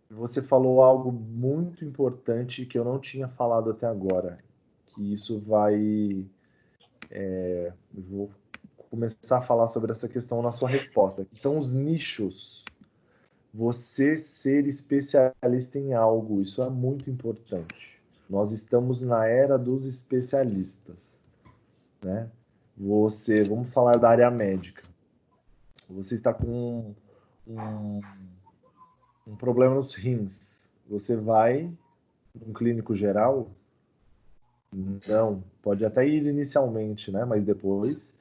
você falou algo muito importante que eu não tinha falado até agora, que isso vai... eu vou começar a falar sobre essa questão na sua resposta, que são os nichos. Você ser especialista em algo, isso é muito importante. Nós estamos na era dos especialistas, né? Vamos falar da área médica. Você está com um problema nos rins. Você vai num clínico geral? Não, pode até ir inicialmente, né? Mas depois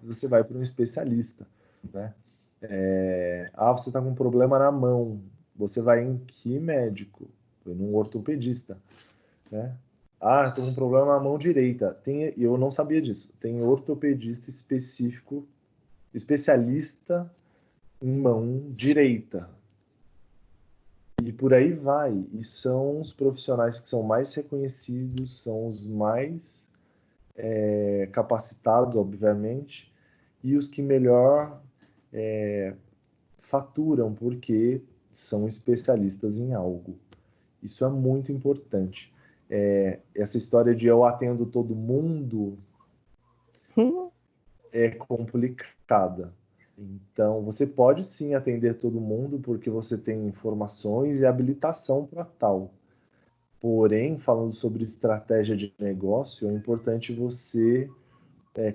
você vai para um especialista, né? Você está com um problema na mão. Você vai em que médico? Num ortopedista, né? Estou com um problema na mão direita. Eu não sabia disso. Tem ortopedista específico, especialista em mão direita. E por aí vai. E são os profissionais que são mais reconhecidos, são os mais capacitados, obviamente, e os que melhor faturam, porque são especialistas em algo. Isso é muito importante. Essa história de eu atendo todo mundo é complicada. Então, você pode sim atender todo mundo porque você tem informações e habilitação para tal. Porém, falando sobre estratégia de negócio, é importante você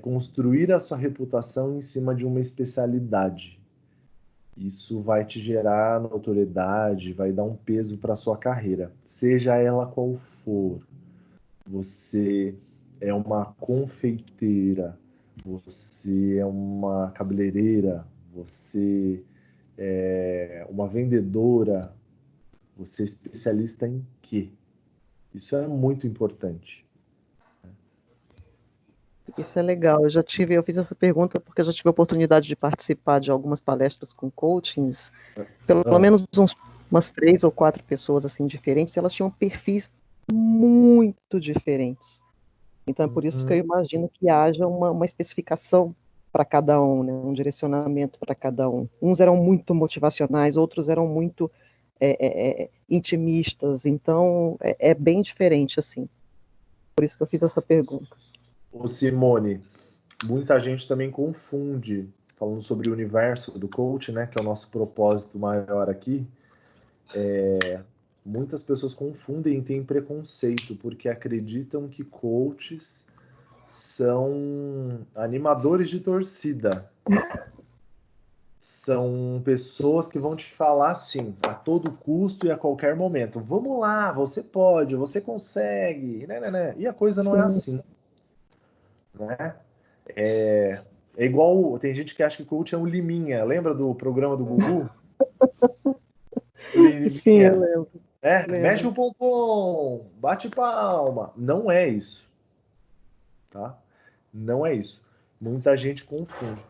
construir a sua reputação em cima de uma especialidade. Isso vai te gerar notoriedade, vai dar um peso para a sua carreira, seja ela qual for. Você é uma confeiteira, você é uma cabeleireira, você é uma vendedora, você é especialista em quê? Isso é muito importante. Isso é legal. Eu fiz essa pergunta porque eu já tive a oportunidade de participar de algumas palestras com coachings, pelo menos umas 3 ou 4 pessoas assim diferentes, e elas tinham perfis muito diferentes. Então é por isso que eu imagino que haja uma especificação para cada um, né? Um direcionamento para cada um. Uns eram muito motivacionais, outros eram muito intimistas. Então é bem diferente assim. Por isso que eu fiz essa pergunta. Ô Simone, muita gente também confunde, falando sobre o universo do coach, né, que é o nosso propósito maior aqui, muitas pessoas confundem e têm preconceito, porque acreditam que coaches são animadores de torcida. São pessoas que vão te falar assim, a todo custo e a qualquer momento. Vamos lá, você pode, você consegue, né? E a coisa não é assim, né? É igual, tem gente que acha que coach é um liminha. Lembra do programa do Gugu? Sim, eu Liminha. lembro. Mexe o pompom, bate palma. Não é isso, tá? Não é isso. Muita gente confunde.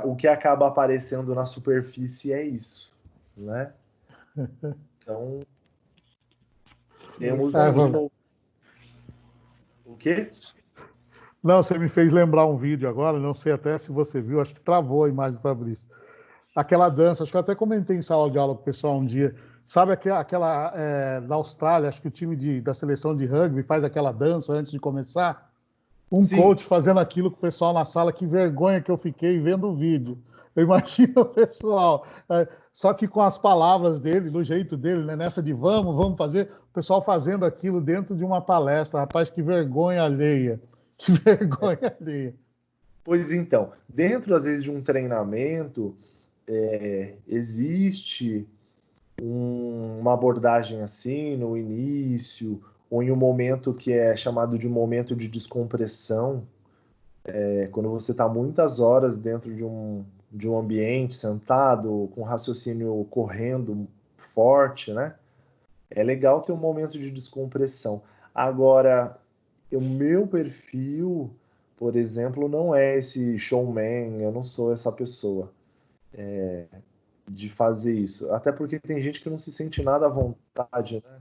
O que acaba aparecendo na superfície é isso, né? Então, temos de novo. O quê? Não, você me fez lembrar um vídeo agora, não sei até se você viu, acho que travou a imagem do Fabrício. Aquela dança, acho que eu até comentei em sala de aula com o pessoal um dia. Sabe aquela da Austrália, acho que o time da seleção de rugby faz aquela dança antes de começar? Sim. Coach fazendo aquilo com o pessoal na sala, que vergonha que eu fiquei vendo o vídeo. Eu imagino o pessoal, só que com as palavras dele, do jeito dele, né, nessa de vamos fazer, o pessoal fazendo aquilo dentro de uma palestra. Rapaz, que vergonha alheia. Que vergonha alheia. Pois então, dentro às vezes de um treinamento, existe uma abordagem assim no início, ou em um momento que é chamado de momento de descompressão, quando você está muitas horas dentro de um ambiente, sentado, com raciocínio correndo forte, né? É legal ter um momento de descompressão. Agora, o meu perfil, por exemplo, não é esse showman, eu não sou essa pessoa de fazer isso. Até porque tem gente que não se sente nada à vontade, né?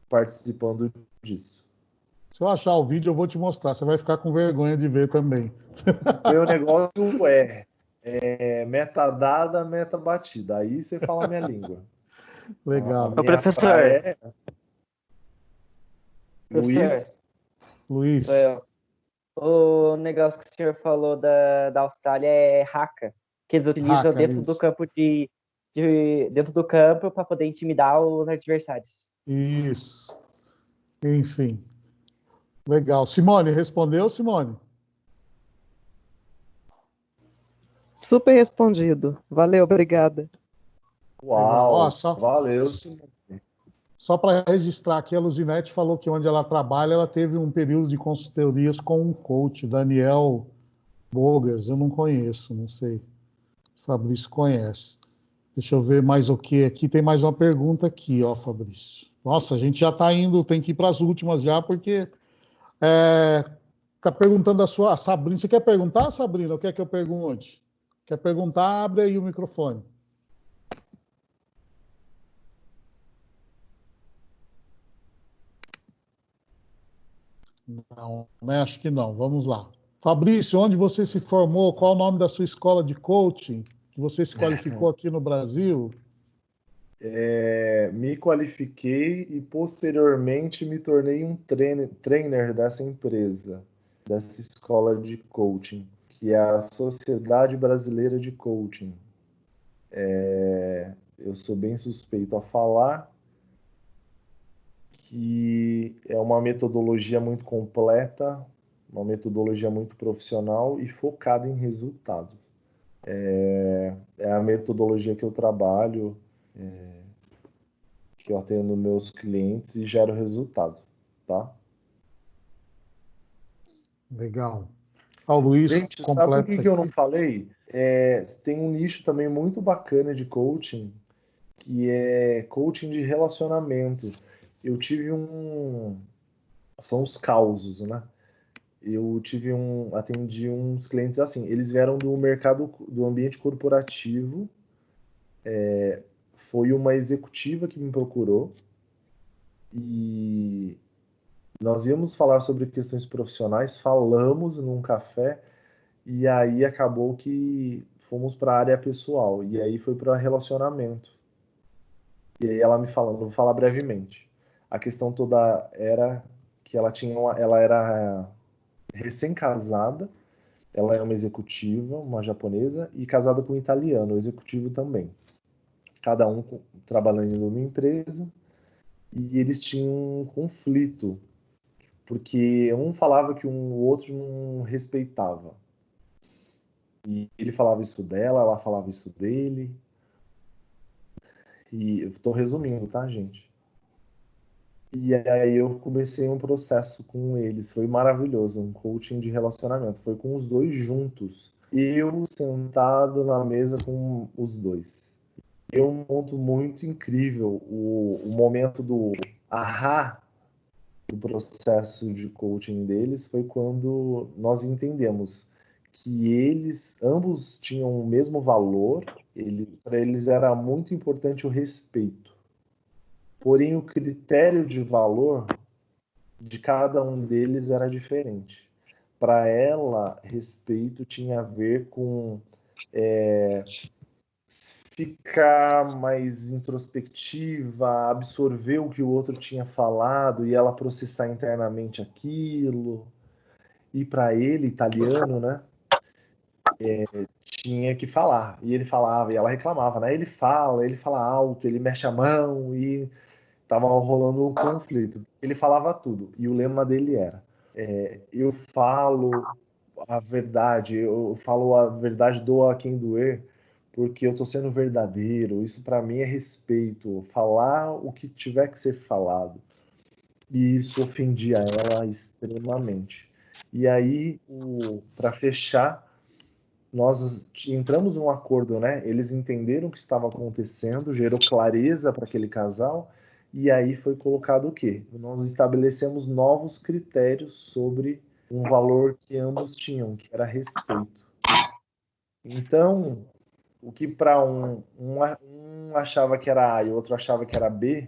Participando disso. Se eu achar o vídeo, eu vou te mostrar. Você vai ficar com vergonha de ver também. Meu negócio é meta dada, meta batida. Aí você fala a minha língua. Legal. Ô, professor. Luiz. O negócio que o senhor falou da Austrália é haka, que eles utilizam dentro do campo dentro do campo para poder intimidar os adversários. Isso. Enfim. Legal. Simone, respondeu, Simone? Super respondido. Valeu, obrigada. Uau, ó, valeu. Só para registrar aqui, a Luzinete falou que onde ela trabalha, ela teve um período de consultorias com um coach, Daniel Bogas. Eu não conheço, não sei. Fabrício conhece. Deixa eu ver mais o que aqui. Tem mais uma pergunta aqui, ó, Fabrício. Nossa, a gente já está indo, tem que ir para as últimas já, porque tá perguntando a Sabrina. Você quer perguntar, Sabrina? Ou quer que eu pergunte? Quer perguntar? Abre aí o microfone. Não, né? Acho que não. Vamos lá. Fabrício, onde você se formou? Qual o nome da sua escola de coaching? Que você se qualificou aqui no Brasil? Me qualifiquei e posteriormente me tornei um trainer dessa empresa, dessa escola de coaching, que é a Sociedade Brasileira de Coaching. Eu sou bem suspeito a falar que é uma metodologia muito completa, uma metodologia muito profissional e focada em resultado. É a metodologia que eu trabalho, que eu atendo meus clientes e gero resultado, tá? Legal. O Luiz Gente, sabe por que eu não falei? Tem um nicho também muito bacana de coaching, que é coaching de relacionamento. Eu tive são os causos, né? Atendi uns clientes assim, eles vieram do mercado, do ambiente corporativo, foi uma executiva que me procurou e nós íamos falar sobre questões profissionais, falamos num café e aí acabou que fomos para a área pessoal e aí foi para relacionamento. E aí ela me falando, vou falar brevemente. A questão toda era que ela era recém-casada, ela é uma executiva, uma japonesa, e casada com um italiano, executivo também. Cada um trabalhando numa empresa, e eles tinham um conflito, porque um falava que o outro não respeitava. E ele falava isso dela, ela falava isso dele. E eu tô resumindo, tá, gente? E aí eu comecei um processo com eles, foi maravilhoso, um coaching de relacionamento, foi com os dois juntos, eu sentado na mesa com os dois. É um ponto muito incrível, o momento do ahá do processo de coaching deles foi quando nós entendemos que eles ambos tinham o mesmo valor, para eles era muito importante o respeito. Porém, o critério de valor de cada um deles era diferente. Para ela, respeito tinha a ver com ficar mais introspectiva, absorver o que o outro tinha falado e ela processar internamente aquilo. E para ele, italiano, né? Tinha que falar. E ele falava, e ela reclamava, né? Ele fala alto, ele mexe a mão e tava rolando um conflito. Ele falava tudo. E o lema dele era: eu falo a verdade, doa a quem doer, porque eu tô sendo verdadeiro. Isso para mim é respeito. Falar o que tiver que ser falado. E isso ofendia ela extremamente. E aí, para fechar, nós entramos num acordo, né? Eles entenderam o que estava acontecendo, gerou clareza para aquele casal, e aí foi colocado o quê? Nós estabelecemos novos critérios sobre um valor que ambos tinham, que era respeito. Então, o que para um achava que era A e o outro achava que era B,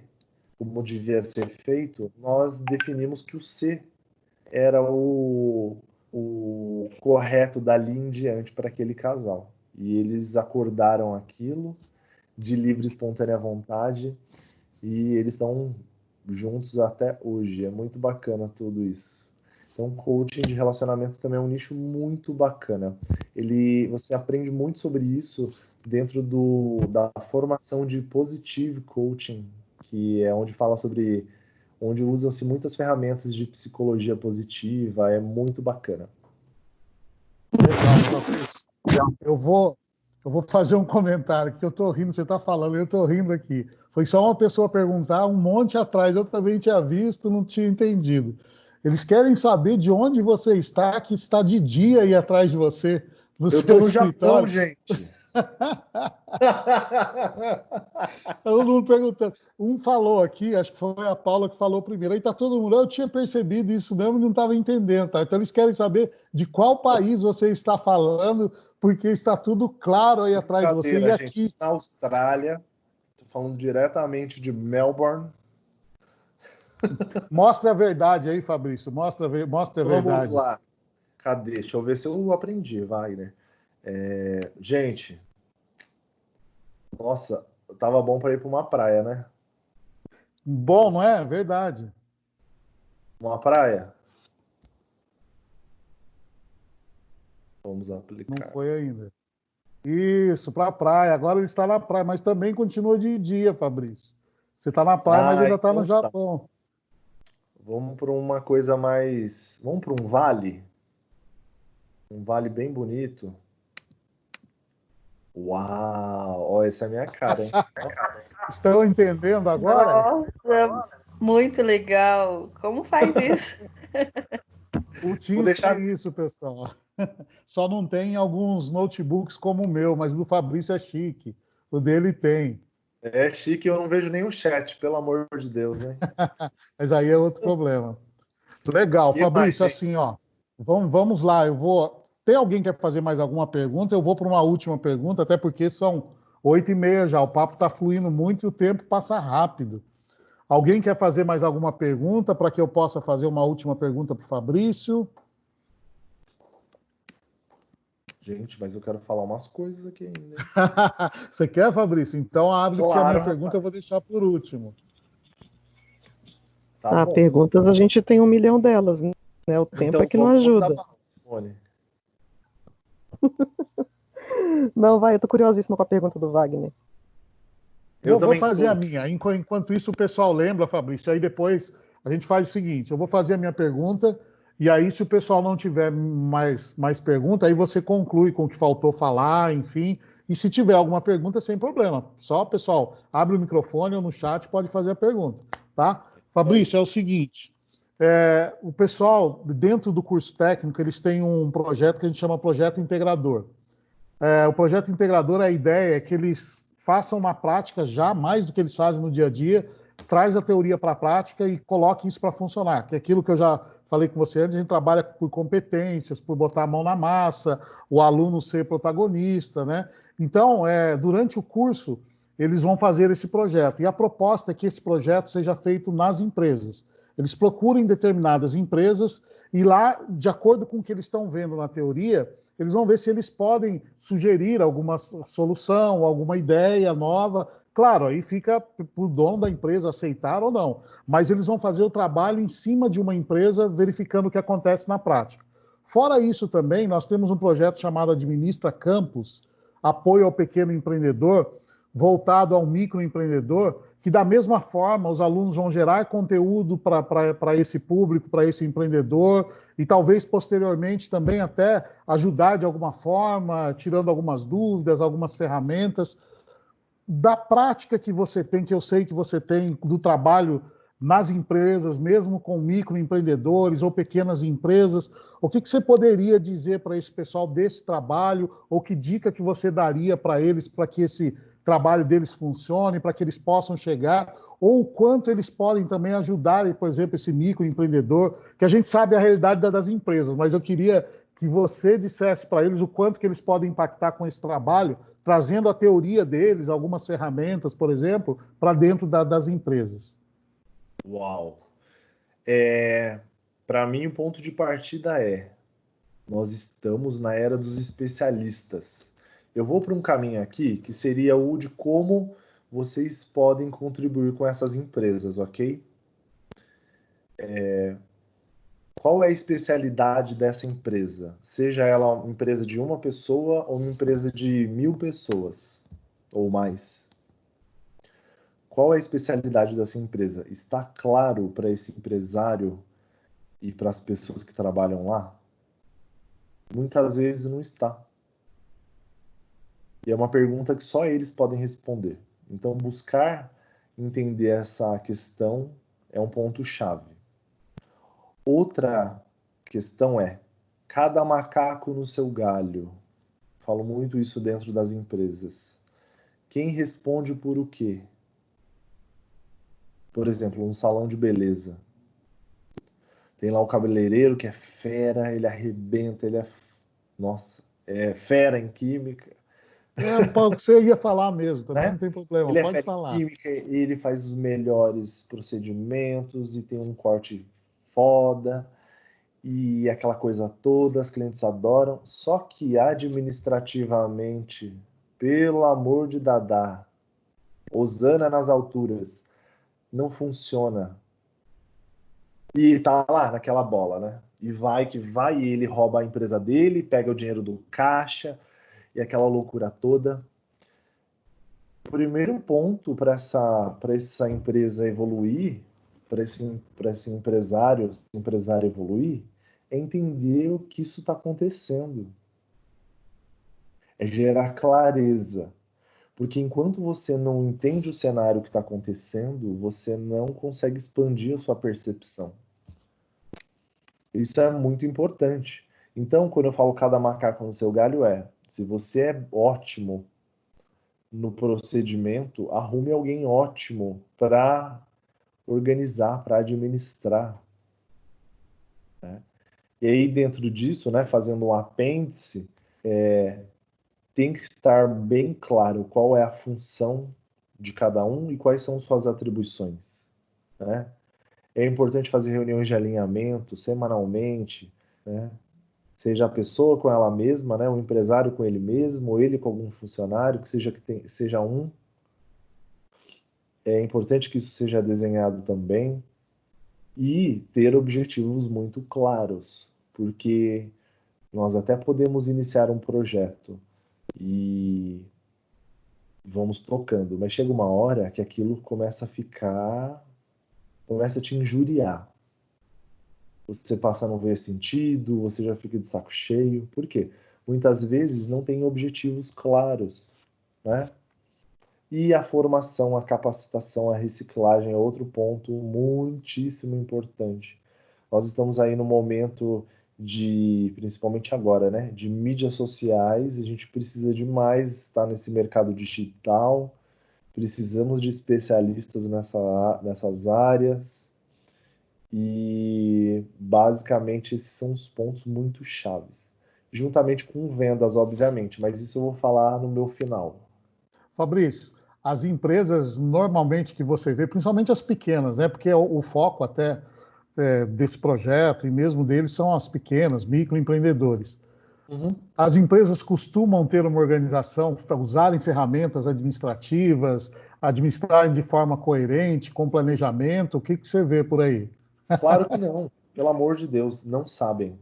como devia ser feito, nós definimos que o C era o correto dali em diante para aquele casal. E eles acordaram aquilo de livre e espontânea vontade e eles estão juntos até hoje. É muito bacana tudo isso. Então, coaching de relacionamento também é um nicho muito bacana. Você aprende muito sobre isso dentro da formação de Positive Coaching, que é onde usam-se muitas ferramentas de psicologia positiva, é muito bacana. Legal, eu vou fazer um comentário, que eu estou rindo, você está falando, eu estou rindo aqui. Foi só uma pessoa perguntar, um monte atrás, eu também tinha visto, não tinha entendido. Eles querem saber de onde você está, que está de dia aí atrás de você, no eu seu estou no escritório. Japão, gente. Todo mundo perguntando. Um falou aqui, acho que foi a Paula que falou primeiro. Aí tá todo mundo, eu tinha percebido isso mesmo e não estava entendendo, tá? Então eles querem saber de qual país você está falando, porque está tudo claro aí atrás de você. E aqui, gente, na Austrália, estou falando diretamente de Melbourne. Mostra a verdade aí, Fabrício. Mostra a verdade. Vamos lá. Cadê? Deixa eu ver se eu aprendi, Wagner. Gente, nossa, tava bom para ir para uma praia, né? Bom, não é? Verdade. Uma praia? Vamos aplicar. Não foi ainda. Isso, para a praia. Agora ele está na praia, mas também continua de dia, Fabrício. Você está na praia, mas ainda está no Japão. Vamos para uma coisa mais... Vamos para um vale? Um vale bem bonito. Uau! Essa é a minha cara, hein? Estão entendendo agora? Nossa, muito legal. Como faz isso? O Teams tem isso, pessoal. Só não tem alguns notebooks como o meu, mas o do Fabrício é chique. O dele tem. É chique, eu não vejo nenhum chat, pelo amor de Deus, hein? Mas aí é outro problema. Legal, Fabrício, assim, ó. Vamos lá, Tem alguém que quer fazer mais alguma pergunta? Eu vou para uma última pergunta, até porque são 8h30 já. O papo está fluindo muito e o tempo passa rápido. Alguém quer fazer mais alguma pergunta para que eu possa fazer uma última pergunta para o Fabrício? Gente, mas eu quero falar umas coisas aqui ainda. Você quer, Fabrício? Então abre, claro, porque a minha pergunta eu vou deixar por último. Tá perguntas a gente tem 1 milhão delas, né? O tempo Então é que não vamos dar ajuda. pra Simone. Não, vai, eu tô curiosíssima com a pergunta do Wagner. Eu Vou também fazer tô. a minha. Enquanto isso, o pessoal lembra, Fabrício. Aí depois a gente faz o seguinte: eu vou fazer a minha pergunta, e aí, se o pessoal não tiver mais pergunta, aí você conclui com o que faltou falar, enfim. E se tiver alguma pergunta, sem problema. Só, pessoal, abre o microfone ou no chat, pode fazer a pergunta, tá? Fabrício, é o seguinte: o pessoal, dentro do curso técnico, eles têm um projeto que a gente chama Projeto Integrador. O projeto integrador, a ideia é que eles façam uma prática já mais do que eles fazem no dia a dia, traz a teoria para a prática e coloque isso para funcionar. Que é aquilo que eu já falei com você antes, a gente trabalha por competências, por botar a mão na massa, o aluno ser protagonista, né? Então, durante o curso, eles vão fazer esse projeto. E a proposta é que esse projeto seja feito nas empresas. Eles procurem determinadas empresas e lá, de acordo com o que eles estão vendo na teoria, eles vão ver se eles podem sugerir alguma solução, alguma ideia nova. Claro, aí fica para o dono da empresa aceitar ou não. Mas eles vão fazer o trabalho em cima de uma empresa, verificando o que acontece na prática. Fora isso também, nós temos um projeto chamado Administra Campus, apoio ao pequeno empreendedor, voltado ao microempreendedor, que da mesma forma os alunos vão gerar conteúdo para esse público, para esse empreendedor, e talvez posteriormente também até ajudar de alguma forma, tirando algumas dúvidas, algumas ferramentas. Da prática que você tem, que eu sei que você tem, do trabalho nas empresas, mesmo com microempreendedores ou pequenas empresas, o que você poderia dizer para esse pessoal desse trabalho, ou que dica que você daria para eles para que esse trabalho deles funcione, para que eles possam chegar, ou o quanto eles podem também ajudar, por exemplo, esse microempreendedor, que a gente sabe a realidade das empresas, mas eu queria que você dissesse para eles o quanto que eles podem impactar com esse trabalho, trazendo a teoria deles, algumas ferramentas, por exemplo, para dentro das empresas. Uau! Para mim, o ponto de partida nós estamos na era dos especialistas. Eu vou para um caminho aqui que seria o de como vocês podem contribuir com essas empresas, ok? Qual é a especialidade dessa empresa? Seja ela uma empresa de uma pessoa ou uma empresa de 1000 pessoas ou mais. Qual é a especialidade dessa empresa? Está claro para esse empresário e para as pessoas que trabalham lá? Muitas vezes não está. E é uma pergunta que só eles podem responder. Então, buscar entender essa questão é um ponto-chave. Outra questão é, cada macaco no seu galho. Falo muito isso dentro das empresas. Quem responde por o quê? Por exemplo, um salão de beleza. Tem lá o cabeleireiro que é fera, ele arrebenta, nossa, é fera em química. O que você ia falar mesmo, também Né? não tem problema, Ele é pode fera em falar. química, ele faz os melhores procedimentos e tem um corte foda e aquela coisa toda, as clientes adoram, só que administrativamente, pelo amor de Dadá, Osana nas alturas, não funciona. E tá lá naquela bola, né? E vai que vai, e ele rouba a empresa dele, pega o dinheiro do caixa e aquela loucura toda. O primeiro ponto para essa empresa evoluir, para esse empresário evoluir, é entender o que isso está acontecendo. É gerar clareza. Porque enquanto você não entende o cenário que está acontecendo, você não consegue expandir a sua percepção. Isso é muito importante. Então, quando eu falo cada macaco no seu galho, se você é ótimo no procedimento, arrume alguém ótimo para organizar, para administrar. Né? E aí, dentro disso, né, fazendo um apêndice, tem que estar bem claro qual é a função de cada um e quais são suas atribuições. Né? É importante fazer reuniões de alinhamento semanalmente, né? Seja a pessoa com ela mesma, né? O empresário com ele mesmo, ou ele com algum funcionário, que seja um. É importante que isso seja desenhado também. E ter objetivos muito claros, porque nós até podemos iniciar um projeto e vamos tocando, mas chega uma hora que aquilo começa a te injuriar. Você passa a não ver sentido, você já fica de saco cheio. Por quê? Muitas vezes não tem objetivos claros, né? E a formação, a capacitação, a reciclagem é outro ponto muitíssimo importante. Nós estamos aí no momento de, principalmente agora, né, de mídias sociais, a gente precisa demais estar nesse mercado digital, precisamos de especialistas nessas áreas, e basicamente esses são os pontos muito chaves. Juntamente com vendas, obviamente, mas isso eu vou falar no meu final. Fabrício, as empresas normalmente que você vê, principalmente as pequenas, né? Porque o foco até desse projeto e mesmo deles são as pequenas, microempreendedores. Uhum. As empresas costumam ter uma organização, usarem ferramentas administrativas, administrarem de forma coerente, com planejamento. O que você vê por aí? Claro que não, pelo amor de Deus, não sabem.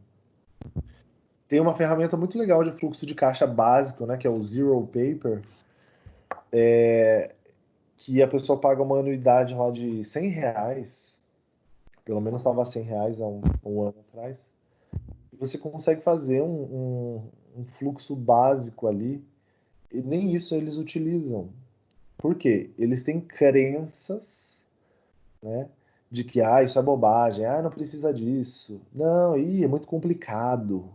Tem uma ferramenta muito legal de fluxo de caixa básico, né, que é o Zero Paper, que a pessoa paga uma anuidade lá de R$ 100, pelo menos estava R$ 100 há um ano atrás, e você consegue fazer um fluxo básico ali, e nem isso eles utilizam. Por quê? Eles têm crenças, né, de que isso é bobagem, não precisa disso, não, é muito complicado,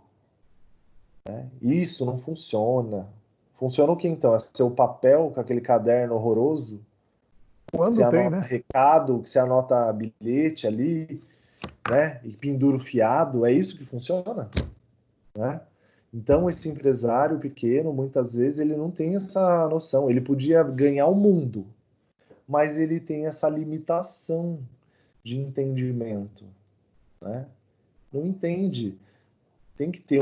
né? Isso não funciona. Funciona o que então? É seu papel com aquele caderno horroroso, que você Quando tem, anota né? recado, que você anota bilhete ali, né? E pendura o fiado, é isso que funciona, né? Então esse empresário pequeno, muitas vezes, ele não tem essa noção. Ele podia ganhar o mundo, mas ele tem essa limitação de entendimento, né? Não entende. Tem que ter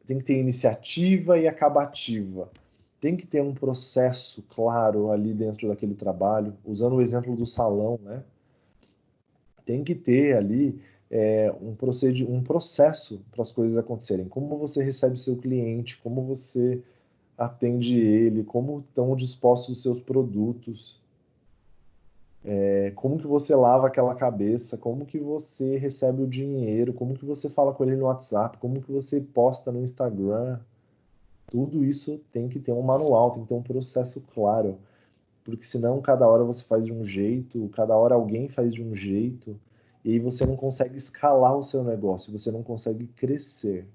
tem que ter iniciativa e acabativa. Tem que ter um processo claro ali dentro daquele trabalho, usando o exemplo do salão, né? Tem que ter ali um processo para as coisas acontecerem. Como você recebe seu cliente, como você atende ele, como estão dispostos os seus produtos, como que você lava aquela cabeça, como que você recebe o dinheiro, como que você fala com ele no WhatsApp, como que você posta no Instagram. Tudo isso tem que ter um manual, tem que ter um processo claro, porque senão cada hora você faz de um jeito, cada hora alguém faz de um jeito, e aí você não consegue escalar o seu negócio, você não consegue crescer,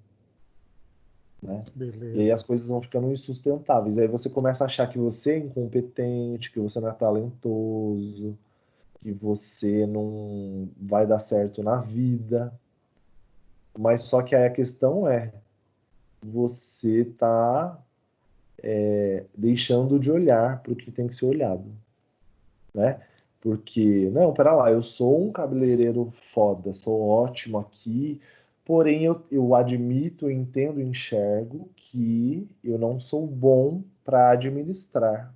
né? E aí Beleza. as coisas vão ficando insustentáveis. Aí você começa a achar que você é incompetente, que você não é talentoso, que você não vai dar certo na vida. Mas só que aí a questão é, você tá deixando de olhar para o que tem que ser olhado, né? Porque, não, pera lá, eu sou um cabeleireiro foda, sou ótimo aqui, porém eu admito, entendo, enxergo que eu não sou bom para administrar.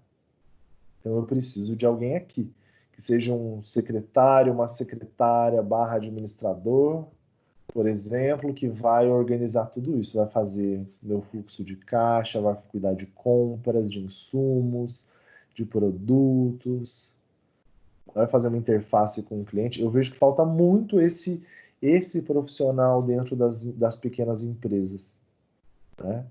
Então eu preciso de alguém aqui, que seja um secretário, uma secretária barra administrador, por exemplo, que vai organizar tudo isso, vai fazer meu fluxo de caixa, vai cuidar de compras, de insumos, de produtos, vai fazer uma interface com o cliente. Eu vejo que falta muito esse profissional dentro das pequenas empresas, né?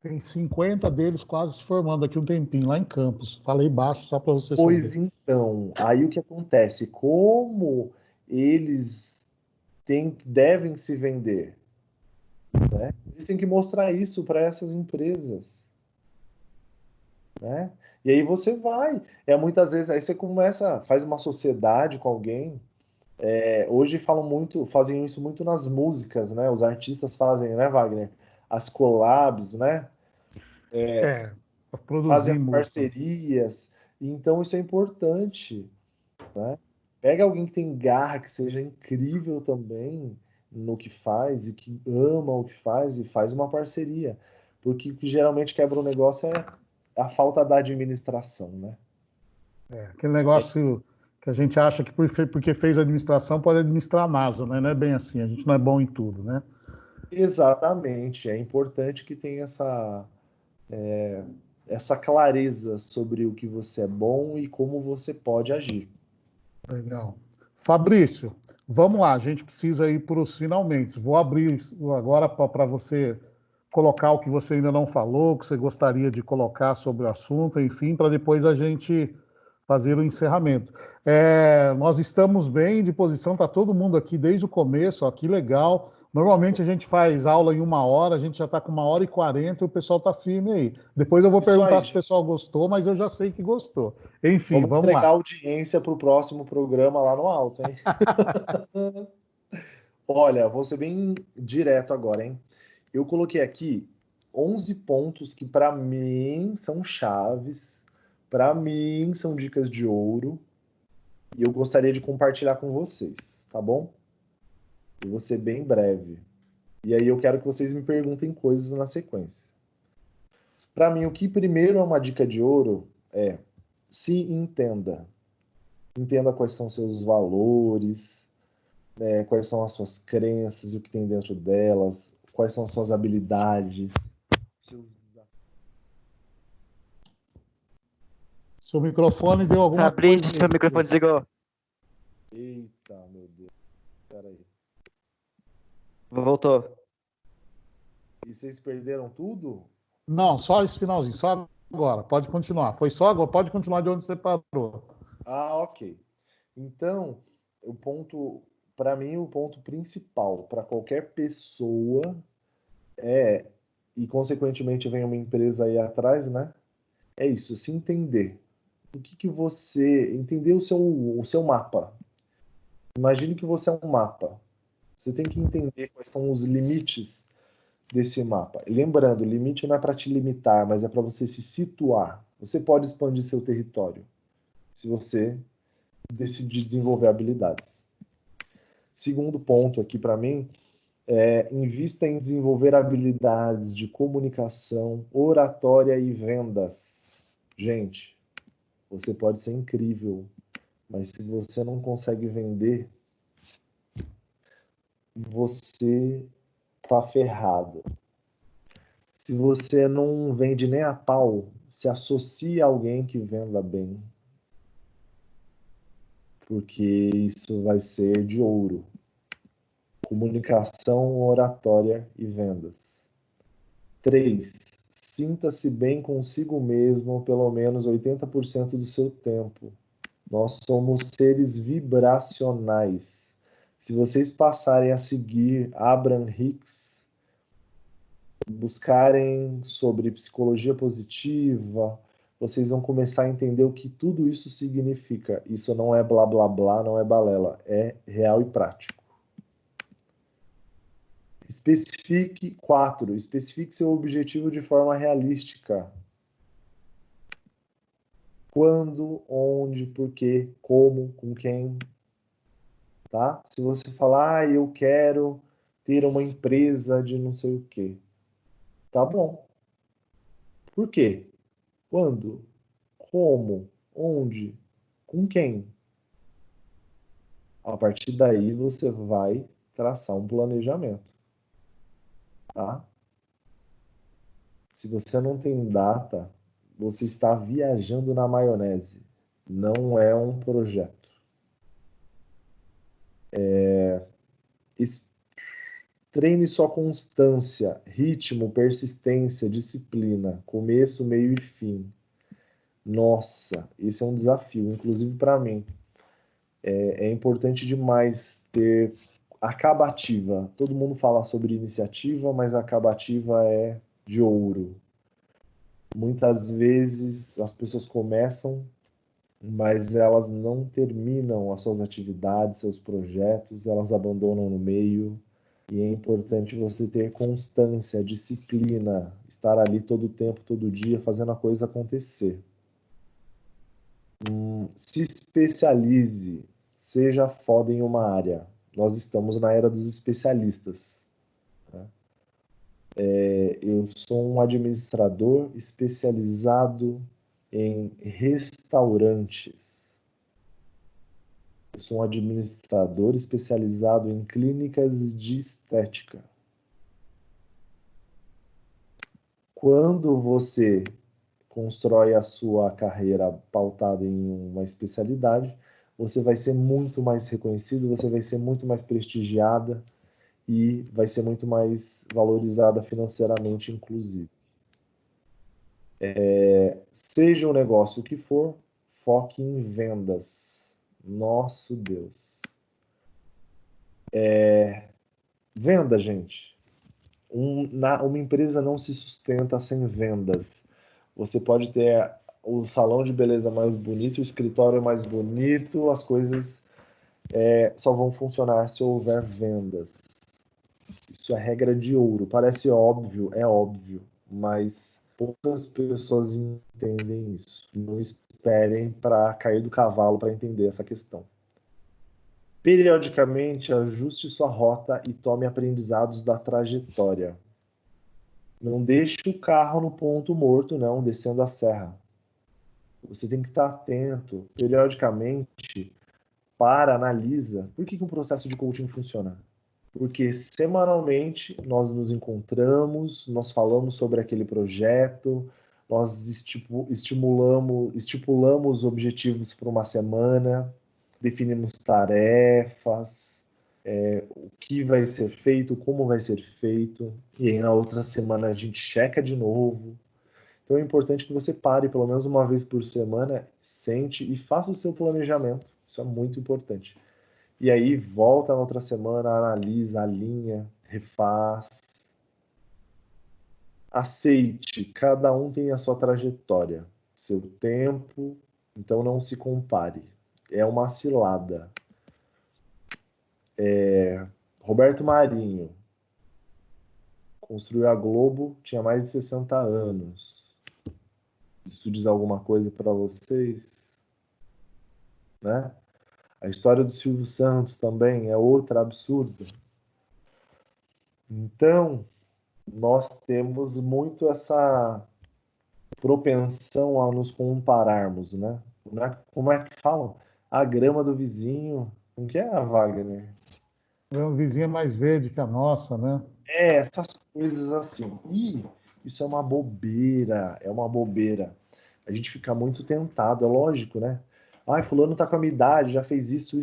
Tem 50 deles quase se formando aqui um tempinho, lá em Campos. Falei baixo só para você saber. Pois então, aí o que acontece? Como eles devem se vender, né? Eles têm que mostrar isso para essas empresas, né? E aí você vai, muitas vezes aí você começa, faz uma sociedade com alguém. Hoje fazem isso muito nas músicas, né? Os artistas fazem, né, Wagner? As collabs, né? Para Fazem produzir as música. parcerias. E então isso é importante, né? Pega alguém que tem garra, que seja incrível também no que faz e que ama o que faz e faz uma parceria. Porque o que geralmente quebra o negócio é a falta da administração, né? Aquele Que a gente acha que porque fez administração pode administrar NASA, né? Não é bem assim, a gente não é bom em tudo, né? Exatamente. É importante que tenha essa clareza sobre o que você é bom e como você pode agir. Legal. Fabrício, vamos lá, a gente precisa ir para os finalmente. Vou abrir agora para você colocar o que você ainda não falou, o que você gostaria de colocar sobre o assunto, enfim, para depois a gente fazer o encerramento. Nós estamos bem de posição, está todo mundo aqui desde o começo, ó, que legal. Normalmente a gente faz aula em 1 hora, a gente já está com 1h40 e o pessoal está firme aí. Depois eu vou Isso perguntar aí, se o pessoal gostou, mas eu já sei que gostou. Enfim, vamos vamos entregar lá. audiência para o próximo programa lá no alto, hein? Olha, vou ser bem direto agora, hein? Eu coloquei aqui 11 pontos que para mim são chaves, para mim são dicas de ouro e eu gostaria de compartilhar com vocês, tá bom? Eu vou ser bem breve. E aí eu quero que vocês me perguntem coisas na sequência. Para mim, o que primeiro é uma dica de ouro é se entenda. Entenda quais são seus valores, quais são as suas crenças, o que tem dentro delas, quais são as suas habilidades. Seu microfone deu alguma Fabrício, coisa. seu microfone desligou. Eita, meu Deus. Peraí. Voltou. E vocês perderam tudo? Não, só esse finalzinho, só agora. Pode continuar. Foi só agora, pode continuar de onde você parou. Ah, ok. Então, para mim, o ponto principal para qualquer pessoa e consequentemente vem uma empresa aí atrás, né? É isso, se entender. O que você entender o seu mapa. Imagine que você é um mapa. Você tem que entender quais são os limites desse mapa. E lembrando, o limite não é para te limitar, mas é para você se situar. Você pode expandir seu território se você decidir desenvolver habilidades. Segundo ponto aqui para mim invista em desenvolver habilidades de comunicação, oratória e vendas. Gente, você pode ser incrível, mas se você não consegue vender, você tá ferrado. Se você não vende nem a pau, se associe a alguém que venda bem, porque isso vai ser de ouro. Comunicação, oratória e vendas. 3. Sinta-se bem consigo mesmo pelo menos 80% do seu tempo. Nós somos seres vibracionais. Se vocês passarem a seguir Abraham Hicks, buscarem sobre psicologia positiva, vocês vão começar a entender o que tudo isso significa. Isso não é blá blá blá, não é balela, é real e prático. Especifique seu objetivo de forma realística. Quando, onde, por quê, como, com quem, tá? Se você falar, eu quero ter uma empresa de não sei o quê, tá bom. Por quê? Quando, como, onde, com quem? A partir daí você vai traçar um planejamento, tá? Se você não tem data, você está viajando na maionese. Não é um projeto. Treine sua constância, ritmo, persistência, disciplina, começo, meio e fim. Nossa, esse é um desafio, inclusive para mim. É importante demais ter acabativa. Todo mundo fala sobre iniciativa, mas a acabativa é de ouro. Muitas vezes as pessoas começam, mas elas não terminam as suas atividades, seus projetos, elas abandonam no meio. E é importante você ter constância, disciplina, estar ali todo o tempo, todo dia, fazendo a coisa acontecer. Se especialize, seja foda em uma área. Nós estamos na era dos especialistas. Né? Eu sou um administrador especializado em restaurantes. Eu sou um administrador especializado em clínicas de estética. Quando você constrói a sua carreira pautada em uma especialidade, você vai ser muito mais reconhecido, você vai ser muito mais prestigiada e vai ser muito mais valorizada financeiramente, inclusive. Seja o negócio que for, foque em vendas. Nosso Deus. Venda, gente. Uma empresa não se sustenta sem vendas. Você pode ter o salão de beleza mais bonito, o escritório mais bonito, as coisas só vão funcionar se houver vendas. Isso é regra de ouro. Parece óbvio, é óbvio, mas poucas pessoas entendem isso. Não esperem para cair do cavalo para entender essa questão. Periodicamente, ajuste sua rota e tome aprendizados da trajetória. Não deixe o carro no ponto morto, não, descendo a serra. Você tem que estar atento. Periodicamente, analisa. Por que um processo de coaching funciona? Porque semanalmente nós nos encontramos, nós falamos sobre aquele projeto, nós estipulamos objetivos para uma semana, definimos tarefas, o que vai ser feito, como vai ser feito, e aí na outra semana a gente checa de novo. Então é importante que você pare pelo menos uma vez por semana, sente e faça o seu planejamento. Isso é muito importante. E aí volta na outra semana, analisa, alinha, refaz. Aceite, cada um tem a sua trajetória, seu tempo, então não se compare. É uma cilada. Roberto Marinho construiu a Globo, tinha mais de 60 anos. Isso diz alguma coisa para vocês? Né? A história do Silvio Santos também é outra absurda. Então, nós temos muito essa propensão a nos compararmos, né? Como é que falam? A grama do vizinho. Como que é, Wagner? O vizinho é mais verde que a nossa, né? Essas coisas assim. E isso é uma bobeira, é uma bobeira. A gente fica muito tentado, é lógico, né? Ai, fulano tá com a minha idade, já fez isso,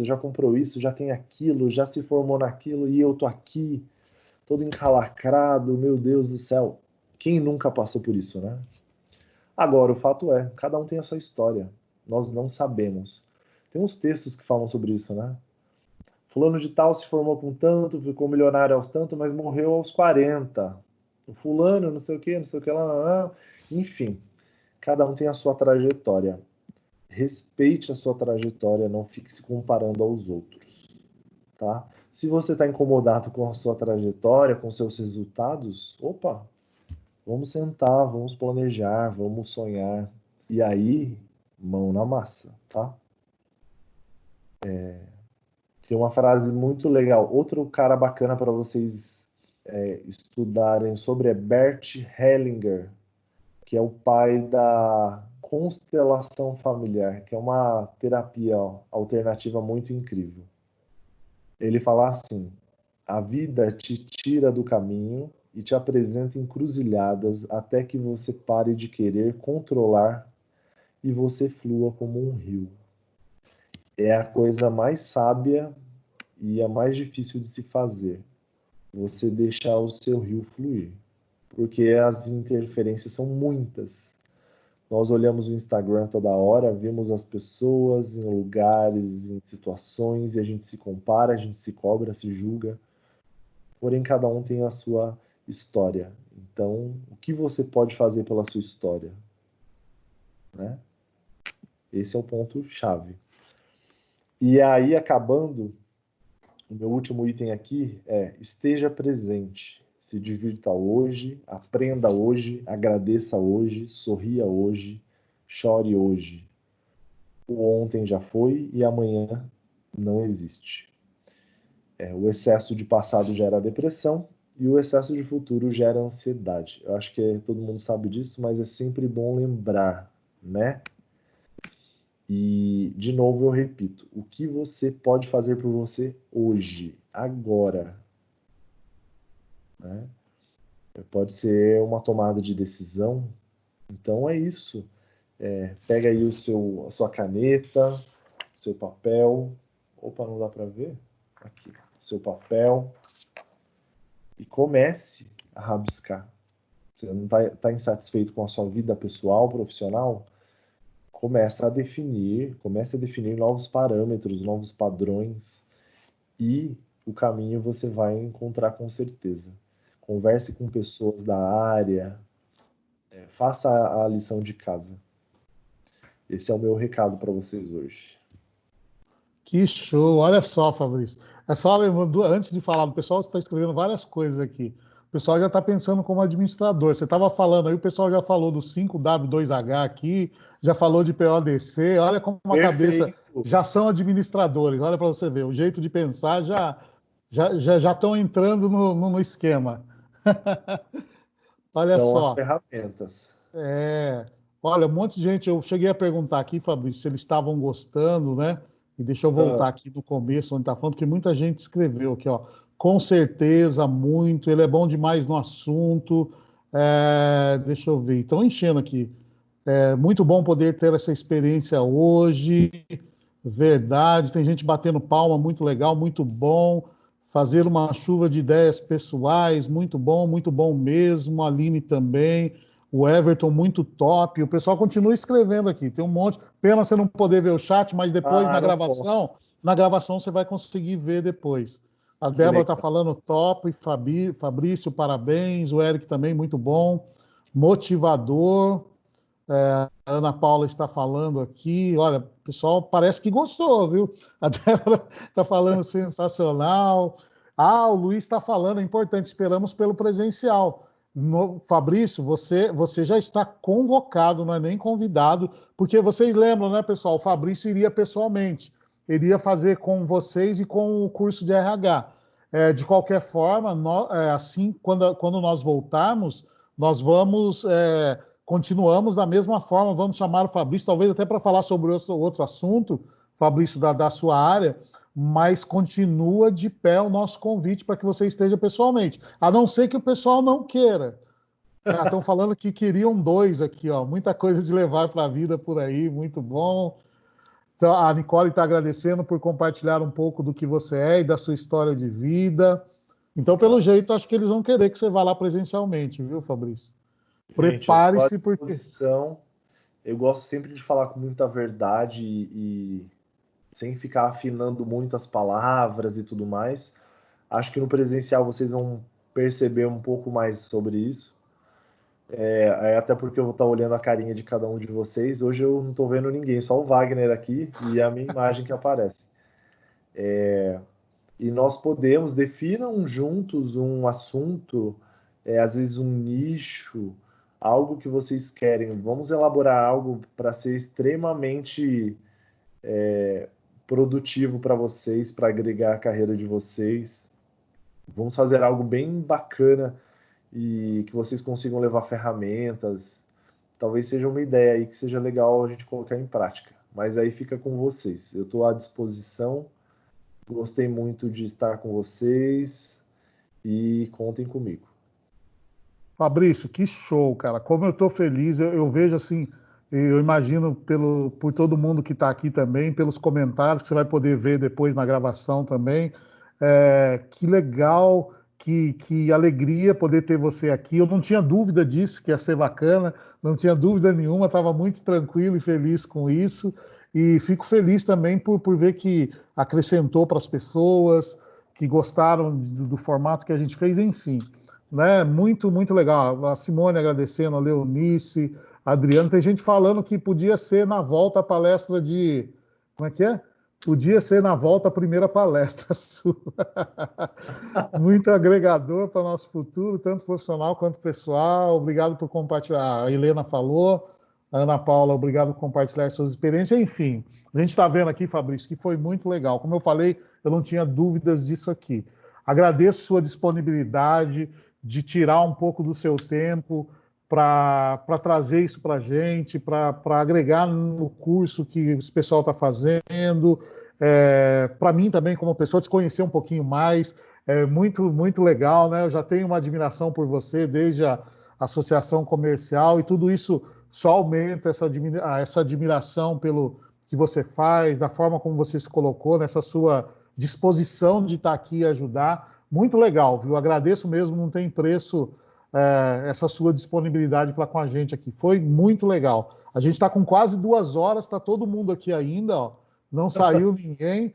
já comprou isso, já tem aquilo, já se formou naquilo, e eu tô aqui, todo encalacrado, meu Deus do céu. Quem nunca passou por isso, né? Agora, o fato é, cada um tem a sua história. Nós não sabemos. Tem uns textos que falam sobre isso, né? Fulano de tal se formou com tanto, ficou milionário aos tanto, mas morreu aos 40. O fulano, não sei o que, não sei o que lá. Enfim, cada um tem a sua trajetória. Respeite a sua trajetória, não fique se comparando aos outros, tá? Se você está incomodado com a sua trajetória, com seus resultados, opa, vamos sentar, vamos planejar, vamos sonhar. E aí, mão na massa, tá? Tem uma frase muito legal. Outro cara bacana para vocês estudarem sobre é Bert Hellinger, que é o pai da constelação familiar, que é uma terapia alternativa muito incrível. Ele fala assim: a vida te tira do caminho e te apresenta encruzilhadas até que você pare de querer controlar e você flua como um rio. É a coisa mais sábia e a mais difícil de se fazer. Você deixar o seu rio fluir. Porque as interferências são muitas. Nós olhamos o Instagram toda hora, vemos as pessoas em lugares, em situações, e a gente se compara, a gente se cobra, se julga. Porém, cada um tem a sua história. Então, o que você pode fazer pela sua história? Né? Esse é o ponto-chave. E aí, acabando, o meu último item aqui é: esteja presente. Se divirta hoje, aprenda hoje, agradeça hoje, sorria hoje, chore hoje. O ontem já foi e amanhã não existe. O excesso de passado gera depressão e o excesso de futuro gera ansiedade. Eu acho que todo mundo sabe disso, mas é sempre bom lembrar, né? E, de novo, eu repito, o que você pode fazer por você hoje, agora, né? Pode ser uma tomada de decisão. Então é isso. Pega aí a sua caneta, seu papel. Opa, não dá para ver? Aqui, seu papel. E comece a rabiscar. Você não está insatisfeito com a sua vida pessoal, profissional? Comece a definir novos parâmetros, novos padrões. E o caminho você vai encontrar com certeza. Converse com pessoas da área. Faça a lição de casa. Esse é o meu recado para vocês hoje. Que show! Olha só, Fabrício. É só lembrando, antes de falar do pessoal, você está escrevendo várias coisas aqui. O pessoal já está pensando como administrador. Você estava falando aí, o pessoal já falou do 5W2H aqui, já falou de PODC. Olha como a cabeça já são administradores. Olha para você ver, o jeito de pensar já estão entrando no esquema. Olha são só. As ferramentas. Olha, um monte de gente, eu cheguei a perguntar aqui, Fabrício, se eles estavam gostando, né? E deixa eu voltar aqui do começo, onde está falando, porque muita gente escreveu aqui, ó. Com certeza, muito, ele é bom demais no assunto. Deixa eu ver, estão enchendo aqui. Muito bom poder ter essa experiência hoje. Verdade, tem gente batendo palma, muito legal, muito bom. Fazer uma chuva de ideias pessoais, muito bom mesmo. A Aline também. O Everton, muito top. O pessoal continua escrevendo aqui. Tem um monte. Pena você não poder ver o chat, mas depois na gravação você vai conseguir ver depois. A Débora está falando top. Fabrício, parabéns. O Eric também, muito bom. Motivador. A Ana Paula está falando aqui. Olha, o pessoal parece que gostou, viu? A Débora está falando sensacional. O Luiz está falando, é importante, esperamos pelo presencial. Fabrício, você já está convocado, não é nem convidado, porque vocês lembram, né, pessoal? O Fabrício iria pessoalmente, iria fazer com vocês e com o curso de RH. De qualquer forma, assim, quando nós voltarmos, nós vamos, continuamos da mesma forma, vamos chamar o Fabrício, talvez até para falar sobre outro assunto, Fabrício, da sua área, mas continua de pé o nosso convite para que você esteja pessoalmente, a não ser que o pessoal não queira. Estão falando que queriam 2 aqui, ó, muita coisa de levar para a vida por aí, muito bom. Então, a Nicole está agradecendo por compartilhar um pouco do que você é e da sua história de vida. Então, pelo jeito, acho que eles vão querer que você vá lá presencialmente, viu, Fabrício? Prepare-se, porque... Eu gosto sempre de falar com muita verdade e sem ficar afinando muitas palavras e tudo mais. Acho que no presencial vocês vão perceber um pouco mais sobre isso. Até porque eu vou estar olhando a carinha de cada um de vocês. Hoje eu não estou vendo ninguém, só o Wagner aqui e a minha imagem que aparece. E nós podemos, definam juntos um assunto, às vezes um nicho, algo que vocês querem. Vamos elaborar algo para ser extremamente produtivo para vocês, para agregar a carreira de vocês. Vamos fazer algo bem bacana e que vocês consigam levar ferramentas. Talvez seja uma ideia aí que seja legal a gente colocar em prática. Mas aí fica com vocês. Eu estou à disposição. Gostei muito de estar com vocês e contem comigo. Fabrício, que show, cara. Como eu estou feliz, eu vejo assim, eu imagino por todo mundo que está aqui também, pelos comentários que você vai poder ver depois na gravação também. Que legal, que alegria poder ter você aqui. Eu não tinha dúvida disso, que ia ser bacana, não tinha dúvida nenhuma, estava muito tranquilo e feliz com isso. E fico feliz também por ver que acrescentou para as pessoas, que gostaram do formato que a gente fez, enfim. Né? Muito, muito legal. A Simone agradecendo, a Leonice, a Adriana. Tem gente falando que podia ser na volta a palestra de... Como é que é? Podia ser na volta a primeira palestra sua. Muito agregador para o nosso futuro, tanto profissional quanto pessoal. Obrigado por compartilhar. A Helena falou. A Ana Paula, obrigado por compartilhar suas experiências. Enfim, a gente está vendo aqui, Fabrício, que foi muito legal. Como eu falei, eu não tinha dúvidas disso aqui. Agradeço sua disponibilidade de tirar um pouco do seu tempo para trazer isso para a gente, para agregar no curso que esse pessoal está fazendo. Para mim também, como pessoa, te conhecer um pouquinho mais. É muito legal, né? Eu já tenho uma admiração por você desde a associação comercial e tudo isso só aumenta essa admiração pelo que você faz, da forma como você se colocou, nessa sua disposição de estar aqui e ajudar. Muito legal, viu? Agradeço mesmo, não tem preço essa sua disponibilidade para com a gente aqui. Foi muito legal. A gente está com quase 2 horas, está todo mundo aqui ainda, ó. Não saiu ninguém.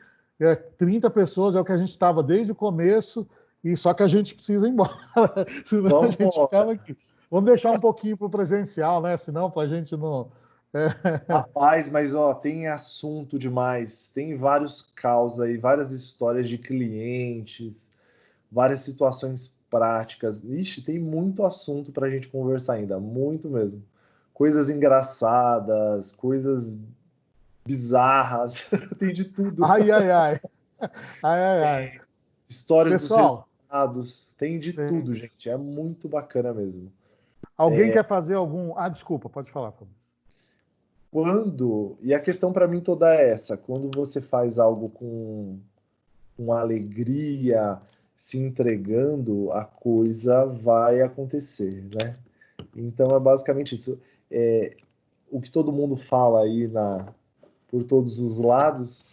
30 pessoas é o que a gente estava desde o começo, e só que a gente precisa ir embora, senão a gente ficava aqui. Vamos deixar um pouquinho para o presencial, né? Senão para a gente não... Rapaz, mas tem assunto demais. Tem vários casos aí, várias histórias de clientes, várias situações práticas. Ixi, tem muito assunto para a gente conversar ainda, muito mesmo. Coisas engraçadas, coisas bizarras, tem de tudo. Ai. Histórias Pessoal, dos resultados, tem de tudo, gente. É muito bacana mesmo. Alguém quer fazer algum... desculpa, pode falar, Fabrício. E a questão para mim toda é essa, quando você faz algo com alegria, se entregando, a coisa vai acontecer, né? Então é basicamente isso. O que todo mundo fala aí por todos os lados,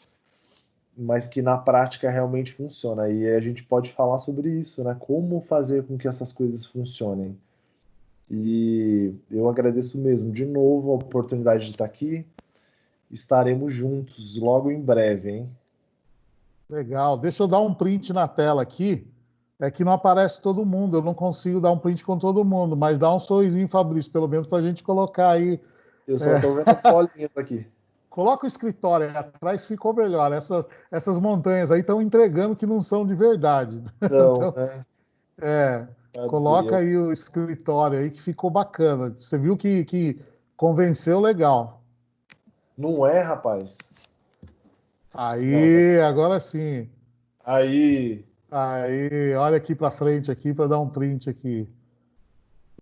mas que na prática realmente funciona. E a gente pode falar sobre isso, né? Como fazer com que essas coisas funcionem. E eu agradeço mesmo, de novo, a oportunidade de estar aqui. Estaremos juntos logo em breve, hein? Legal. Deixa eu dar um print na tela aqui. É que não aparece todo mundo. Eu não consigo dar um print com todo mundo, mas dá um sorrisinho, Fabrício, pelo menos para a gente colocar aí. Eu só estou vendo as bolinhas aqui. Coloca o escritório aí atrás, ficou melhor. Essas montanhas aí estão entregando que não são de verdade. Então, né? Coloca aí o escritório aí que ficou bacana. Você viu que convenceu legal. Não é, rapaz? Aí, agora sim. Aí, olha aqui para frente aqui para dar um print aqui.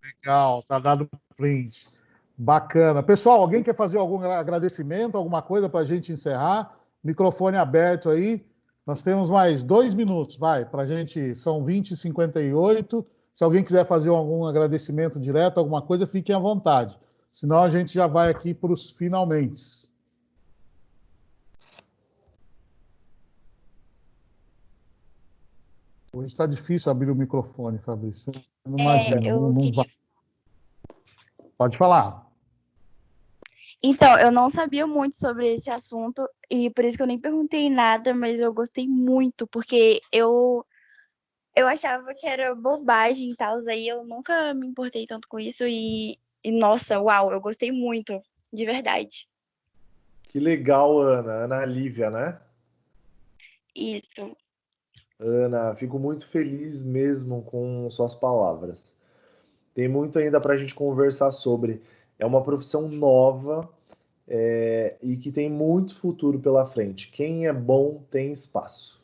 Legal, tá dado print. Bacana. Pessoal, alguém quer fazer algum agradecimento, alguma coisa para a gente encerrar? Microfone aberto aí. Nós temos mais 2 minutos, vai, para a gente. São 20h58. Se alguém quiser fazer algum agradecimento direto, alguma coisa, fiquem à vontade. Senão a gente já vai aqui para os finalmente. Hoje está difícil abrir o microfone, Fabrício. Você não imagina. Não vai. Pode falar. Então, eu não sabia muito sobre esse assunto e por isso que eu nem perguntei nada, mas eu gostei muito, porque eu achava que era bobagem e tal, aí eu nunca me importei tanto com isso e nossa, uau, eu gostei muito, de verdade. Que legal, Ana. Ana Lívia, né? Isso. Ana, fico muito feliz mesmo com suas palavras. Tem muito ainda para a gente conversar sobre. É uma profissão nova e que tem muito futuro pela frente. Quem é bom tem espaço.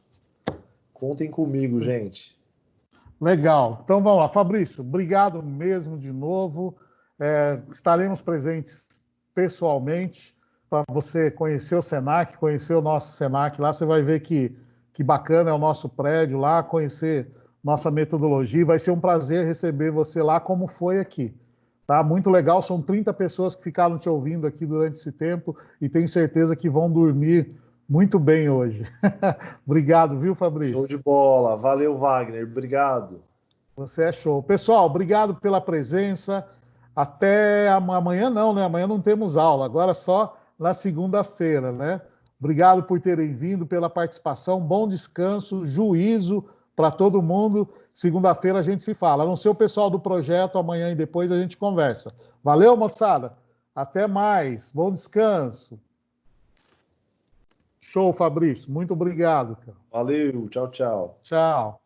Contem comigo, gente. Legal. Então vamos lá. Fabrício, obrigado mesmo de novo. Estaremos presentes pessoalmente para você conhecer o Senac, conhecer o nosso Senac lá. Você vai ver que bacana é o nosso prédio lá, conhecer nossa metodologia. Vai ser um prazer receber você lá, como foi aqui. Tá? Muito legal. São 30 pessoas que ficaram te ouvindo aqui durante esse tempo e tenho certeza que vão dormir muito bem hoje. Obrigado, viu, Fabrício? Show de bola. Valeu, Wagner. Obrigado. Você é show. Pessoal, obrigado pela presença. Até amanhã não, né? Amanhã não temos aula, agora só na segunda-feira, né? Obrigado por terem vindo, pela participação. Bom descanso, juízo para todo mundo. Segunda-feira a gente se fala. A não ser o pessoal do projeto, amanhã e depois a gente conversa. Valeu, moçada. Até mais. Bom descanso. Show, Fabrício. Muito obrigado, cara. Valeu. Tchau, tchau. Tchau.